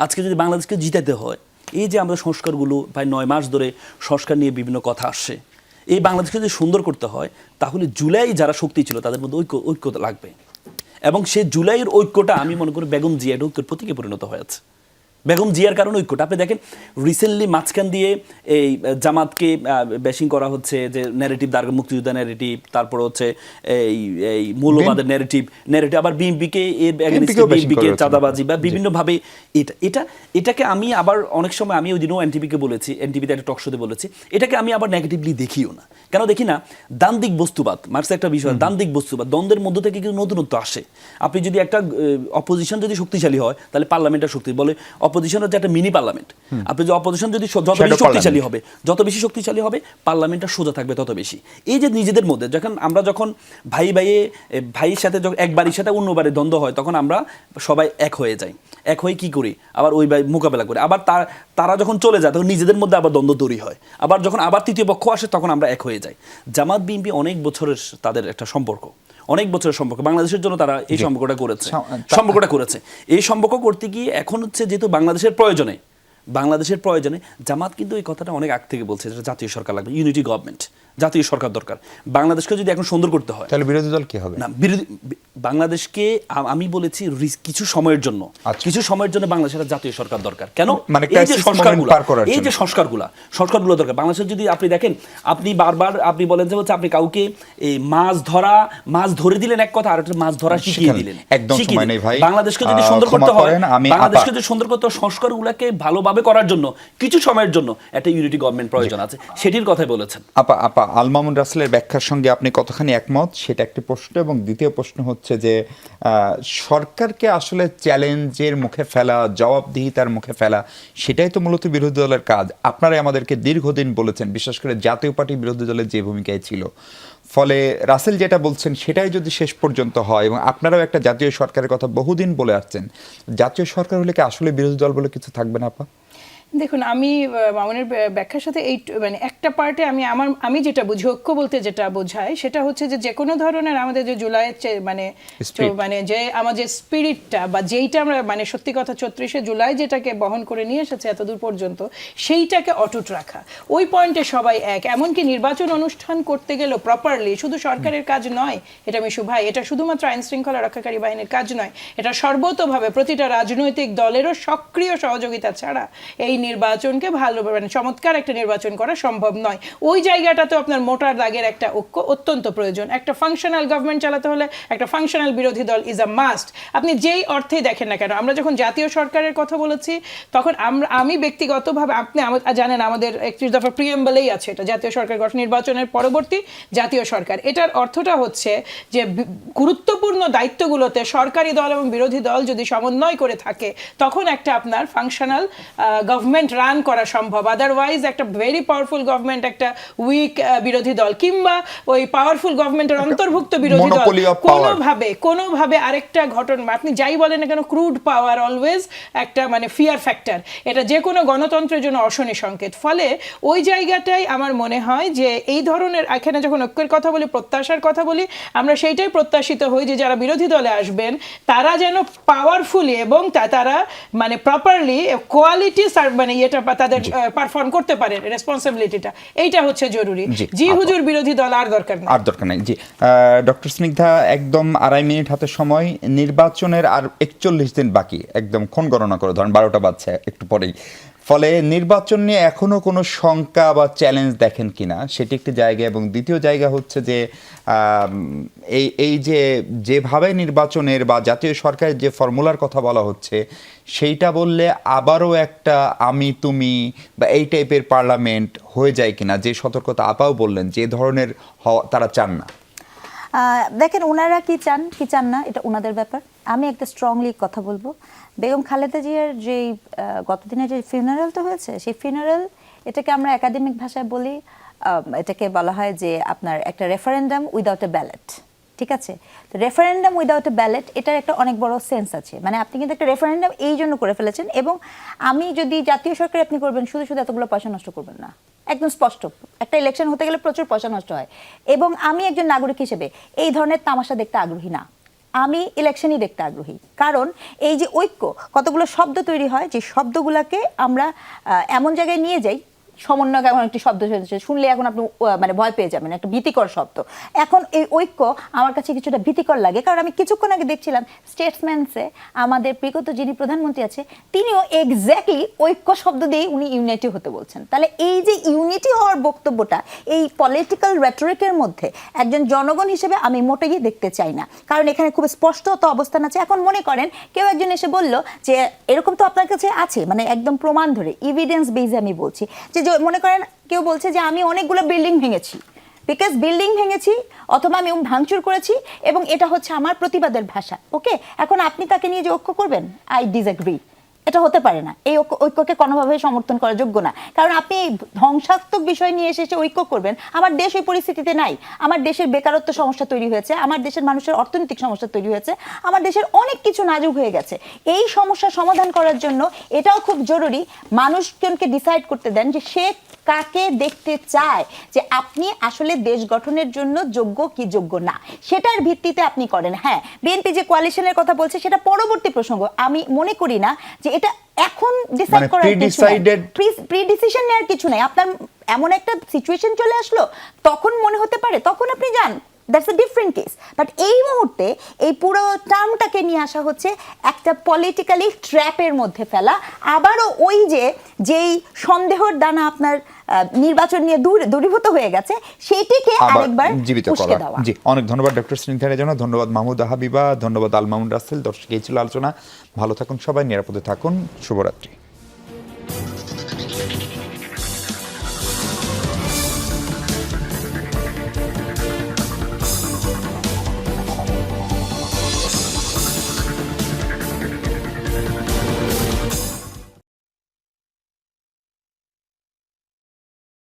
S3: আজকে যদি বাংলাদেশকে জিতাতে হয়, এই যে আমরা সংস্কারগুলো প্রায় 9 মাস ধরে সংস্কার নিয়ে বিভিন্ন কথা আসছে, এই বাংলাদেশকে যদি সুন্দর করতে হয় তাহলে জুলাই যারা শক্তি ছিল তাদের মধ্যে ঐক্য লাগবে। এবং সেই জুলাইয়ের ঐক্যটা আমি মনে করি বেগম জিয়ার ঐক্যের প্রতীকে পরিণত হয়েছে। বেগম জিয়ার কারণে ঐক্যটা আপনি দেখেন, রিসেন্টলি মাঝখান দিয়ে এই জামাতকে ব্যাশিং করা হচ্ছে যে ন্যারেটিভ, মুক্তিযোদ্ধা ন্যারেটিভ, তারপর হচ্ছে এই মৌলবাদের ন্যারেটিভ, আবার বিএনপিকে বিএনপিকে চাঁদাবাজি বা বিভিন্নভাবে এটাকে আমি আবার অনেক সময়, আমি ওই দিনও এনটিভিকে বলেছি, এনটিভিতে একটা টক শোতে বলেছি, এটাকে আমি আবার নেগেটিভলি দেখিও না। কেন দেখি না? দ্বান্দ্বিক বস্তুবাদ, মার্ক্সের একটা বিষয়, দ্বান্দ্বিক বস্তুবাদ, দ্বন্দ্বের মধ্য থেকে কিন্তু নতুনত্ব আসে। আপনি যদি একটা অপোজিশন যদি শক্তিশালী হয় তাহলে পার্লামেন্টটা শক্তি বলে, অপোজিশন হচ্ছে একটা মিনি পার্লামেন্ট। আপনি যে অপোজিশন যদি যত বেশি শক্তিশালী হবে পার্লামেন্টটা সোজা থাকবে তত বেশি। এই যে নিজেদের মধ্যে যখন ভাইয়ের সাথে এক বাড়ির সাথে অন্য বাড়ির দ্বন্দ্ব হয়, তখন আমরা সবাই এক হয়ে যাই। এক হয়ে কি করি? আবার ওই মোকাবেলা করি। আবার তারা যখন চলে যায় তখন নিজেদের মধ্যে আবার দ্বন্দ্ব তৈরি হয়। আবার যখন আবার তৃতীয় পক্ষ আসে তখন আমরা এক হয়ে যাই। জামাত বিএনপি অনেক বছরের তাদের একটা সম্পর্ক, অনেক বছরের সম্পর্ক। বাংলাদেশের জন্য তারা এই সম্পর্কটা করেছে। এই সম্পর্ক করতে গিয়ে এখন হচ্ছে যেহেতু বাংলাদেশের প্রয়োজনে জামাত কিন্তু এই কথাটা অনেক আগ থেকে বলছে, জাতীয় সরকার লাগবে, ইউনিটি গভর্নমেন্ট, জাতীয় সরকার দরকার। বাংলাদেশকে যদি এখন সুন্দর করতে হয়
S1: তাহলে বিরোধী দল কি হবে? না,
S3: বাংলাদেশকে আমি বলেছি কিছু সময়ের জন্য বাংলাদেশের জাতীয় সরকার দরকার। কেন?
S1: মানে
S3: এই যে সংস্কারগুলো দরকার। বাংলাদেশের যদি আপনি দেখেন, আপনি বারবার আপনি বলেন যে হচ্ছে আপনি কাউকে মাছ ধরে দিলেন এক কথা, আর একটা মাছ ধরা শিখিয়ে দিলেন। বাংলাদেশকে যদি সুন্দর করতে হয়, সংস্কারগুলোকে ভালোভাবে করার জন্য কিছু সময়ের জন্য একটা ইউনিটি গভর্নমেন্ট প্রয়োজন আছে, সেটির কথাই বলেছেন।
S1: আল মামুন রাসেলের ব্যাখ্যার সঙ্গে আপনি কতখানি একমত সেটা একটি প্রশ্ন, এবং দ্বিতীয় প্রশ্ন হচ্ছে হচ্ছে যে সরকারকে আসলে চ্যালেঞ্জের মুখে ফেলা, জবাবদিহিতার মুখে ফেলা, সেটাই তো মূলত বিরোধী দলের কাজ। আপনারাই আমাদেরকে দীর্ঘদিন বলেছেন, বিশেষ করে জাতীয় পার্টি বিরোধী দলের যে ভূমিকায় ছিল। ফলে রাসেল যেটা বলছেন সেটাই যদি শেষ পর্যন্ত হয়, এবং আপনারাও একটা জাতীয় সরকারের কথা বহুদিন বলে আসছেন, জাতীয় সরকার হলে কি আসলে বিরোধী দল বলে কিছু থাকবে না আপা?
S2: দেখুন, আমি মামুনের ব্যাখ্যার সাথে এই মানে একটা পার্টে আমি যেটা বুঝি, ঐক্য বলতে যেটা বোঝায় সেটা হচ্ছে যে কোনো ধরনের আমাদের যে জুলাইয়ের মানে যে আমাদের স্পিরিটটা বা যেইটা আমরা মানে সত্যি কথা ৩৪শে জুলাই যেটাকে বহন করে নিয়ে এসেছে এতদূর পর্যন্ত, সেইটাকে অটুট রাখা, ওই পয়েন্টে সবাই এক। এমনকি নির্বাচন অনুষ্ঠান করতে গেলেও প্রপারলি শুধু সরকারের কাজ নয়, এটা মিশু ভাই, এটা শুধুমাত্র আইন শৃঙ্খলা রক্ষাকারী বাহিনীর কাজ নয়, এটা সর্বতোভাবে প্রতিটা রাজনৈতিক দলেরও সক্রিয় সহযোগিতা ছাড়া এই নির্বাচনকে ভালো মানে চমৎকার একটা নির্বাচন করা সম্ভব নয়। ওই জায়গাটাতে আপনার মোটার দাগের একটা ঐক্য অত্যন্ত প্রয়োজন। একটা ফাংশনাল গভর্নমেন্ট চালাতে হলে একটা ফাংশনাল বিরোধী দল ইজ আ মাস্ট। আপনি যেই অর্থেই দেখেন না কেন, আমরা যখন জাতীয় সরকারের কথা বলেছি তখন আমি ব্যক্তিগতভাবে, আপনি জানেন আমাদের 31 দফা প্রিএম্বলেই আছে এটা, জাতীয় সরকার গঠন, নির্বাচনের পরবর্তী জাতীয় সরকার। এটার অর্থটা হচ্ছে যে গুরুত্বপূর্ণ দায়িত্বগুলোতে সরকারি দল এবং বিরোধী দল যদি সমন্বয় করে থাকে তখন একটা আপনার ফাংশনাল গভর্নমেন্ট রান করা সম্ভব। আদারওয়াইজ একটা ভেরি পাওয়ারফুল গভর্নমেন্ট, একটা উইক বিরোধী দল কিংবা ওই পাওয়ারফুল গভর্নমেন্টের অন্তর্ভুক্ত বিরোধী দল কোনোভাবে আরেকটা ঘটনা, আপনি যাই বলেন না কেন, ক্রুড পাওয়ার অলওয়েজ একটা মানে ফিয়ার ফ্যাক্টর, এটা যে কোনো গণতন্ত্রের জন্য অশনি সংকেত। ফলে ওই জায়গাটাই আমার মনে হয় যে এই ধরনের, এখানে যখন ঐক্যের কথা বলি, প্রত্যাশার কথা বলি, আমরা সেইটাই প্রত্যাশিত হই যে যারা বিরোধী দলে আসবেন তারা যেন পাওয়ারফুলি এবং তারা মানে প্রপারলি কোয়ালিটি মানে এটা তাদের পারফর্ম করতে পারেন, রেসপন্সিবিলিটিটা, এইটা হচ্ছে জরুরি। জি হুজুর, বিরোধী দল আর দরকার নেই।
S1: জি ডক্টর স্নিগ্ধা, একদম 2.5 মিনিট হাতে সময়, নির্বাচনের আর 41 দিন বাকি, একদম ক্ষণ গণনা করে ধরেন 12টা বাজছে একটু পরেই। ফলে নির্বাচন নিয়ে এখনো কোনো শঙ্কা বা চ্যালেঞ্জ দেখেন কিনা, সেটি একটি জায়গা। এবং দ্বিতীয় জায়গা হচ্ছে যে এই যেভাবে নির্বাচনের বা জাতীয় সরকারের যে ফর্মুলার কথা বলা হচ্ছে, সেইটা বললে আবারও একটা আমি তুমি বা এই টাইপের পার্লামেন্ট হয়ে যায় কিনা, যে সতর্কতা আপাও বললেন যে ধরনের তারা চান না।
S4: দেখেন, ওনারা কি চান না এটা ওনাদের ব্যাপার। আমি একটা স্ট্রংলি কথা বলবো, বেগম খালেদা জিয়ার যেই গতদিনের যে ফিউনারালটা হয়েছে, সেই ফিউনারাল, এটাকে আমরা একাডেমিক ভাষায় বলি, এটাকে বলা হয় যে আপনার একটা রেফারেন্ডাম উইদাউট এ ব্যালট। ঠিক আছে, তো রেফারেন্ডাম উইদাউট এ ব্যালট, এটার একটা অনেক বড় সেন্স আছে। মানে আপনি কিন্তু একটা রেফারেন্ডাম এই জন্য করে ফেলেছেন, এবং আমি যদি জাতীয় সরকার আপনি করবেন, শুধু এতগুলো পয়সা নষ্ট করবেন না, একদম স্পষ্ট। একটা ইলেকশন হতে গেলে প্রচুর পয়সা নষ্ট হয়, এবং আমি একজন নাগরিক হিসেবে এই ধরনের তামাশা দেখতে আগ্রহী না। আমি ইলেকশনই দেখতে আগ্রহী, কারণ এই যে ঐক্য, কতগুলো শব্দ তৈরি হয়, যে শব্দগুলোকে আমরা এমন জায়গায় নিয়ে যাই, সমন্বয় এমন একটি শব্দ শুনলে এখন আপনি মানে ভয় পেয়ে যাবেন, একটা ভীতিকর শব্দ। এখন এই ঐক্য আমার কাছে কিছুটা ভীতিকর লাগে, কারণ আমি কিছুক্ষণ আগে দেখছিলাম স্টেটসম্যানসে আমাদের বিগত যিনি প্রধানমন্ত্রী আছে, তিনিও এক্স্যাক্টলি ঐক্য শব্দ দিয়েই উনি ইউনিটি হতে বলছেন। তাহলে এই যে ইউনিটি হওয়ার বক্তব্যটা এই পলিটিক্যাল রেটরিকের মধ্যে একজন জনগণ হিসেবে আমি মোটেই দেখতে চাই না, কারণ এখানে খুব স্পষ্ট তো অবস্থান আছে। এখন মনে করেন কেউ একজন এসে বলল যে এরকম তো আপনার কাছে আছে, মানে একদম প্রমাণ ধরে, এভিডেন্স বেজে আমি বলছি, যে মনে করেন কেউ বলছে যে আমি অনেকগুলো বিল্ডিং ভেঙেছি, বিকজ বিল্ডিং ভেঙেছি অথবা আমি ভাঙচুর করেছি, এবং এটা হচ্ছে আমার প্রতিবাদের ভাষা। ওকে, এখন আপনি তাকে নিয়ে যে ঐক্য করবেন, আই ডিসএগ্রি, এটা হতে পারে না। এই ঐক্যকে কোনোভাবেই সমর্থন করা যোগ্য না, কারণ আপনি ধ্বংসাত্মক বিষয় নিয়ে এসে ঐক্য করবেন। আমার দেশ ওই পরিস্থিতিতে নাই, আমার দেশের বেকারত্ব সমস্যা তৈরি হয়েছে, আমার দেশের মানুষের অর্থনৈতিক সমস্যা তৈরি হয়েছে, আমার দেশের অনেক কিছু নাজুক হয়ে গেছে। এই সমস্যা সমাধান করার জন্য এটাও খুব জরুরি, মানুষজনকে ডিসাইড করতে দেন যে সে কাকে দেখতে চায়, যে আপনি আসলে দেশ গঠনের জন্য যোগ্য কি যোগ্য না, সেটার ভিত্তিতে আপনি করেন। হ্যাঁ, বিএনপি যে কোয়ালিশনের কথা বলছে সেটা পরবর্তী প্রসঙ্গ, আমি মনে করি না যে এটা এখন ডিসাইড করার কিছু নাই, প্রি ডিসিশন নেওয়ার কিছু নাই। আপনার এমন একটা সিচুয়েশন চলে আসলো, তখন মনে হতে পারে, তখন আপনি যান, that's a different case. But এই মুহূর্তে এই পুরো টার্মটাকে নিয়ে আসা হচ্ছে একটা পলিটিক্যালি ট্র্যাপের মধ্যে ফেলা, আবারও ওই যেই সন্দেহর দানা আপনার নির্বাচন নিয়ে দূরীভূত হয়ে গেছে, সেটিকে আরেকবার উস্কে দেওয়া।
S1: জি, অনেক ধন্যবাদ ডক্টর স্নিগ্ধার জন্য, ধন্যবাদ মাহমুদা হাবিবা, ধন্যবাদ আল মামুন রাসেল। দর্শক, এই ছিল আলোচনা। ভালো থাকুন সবাই, নিরাপদে থাকুন, শুভরাত্রি।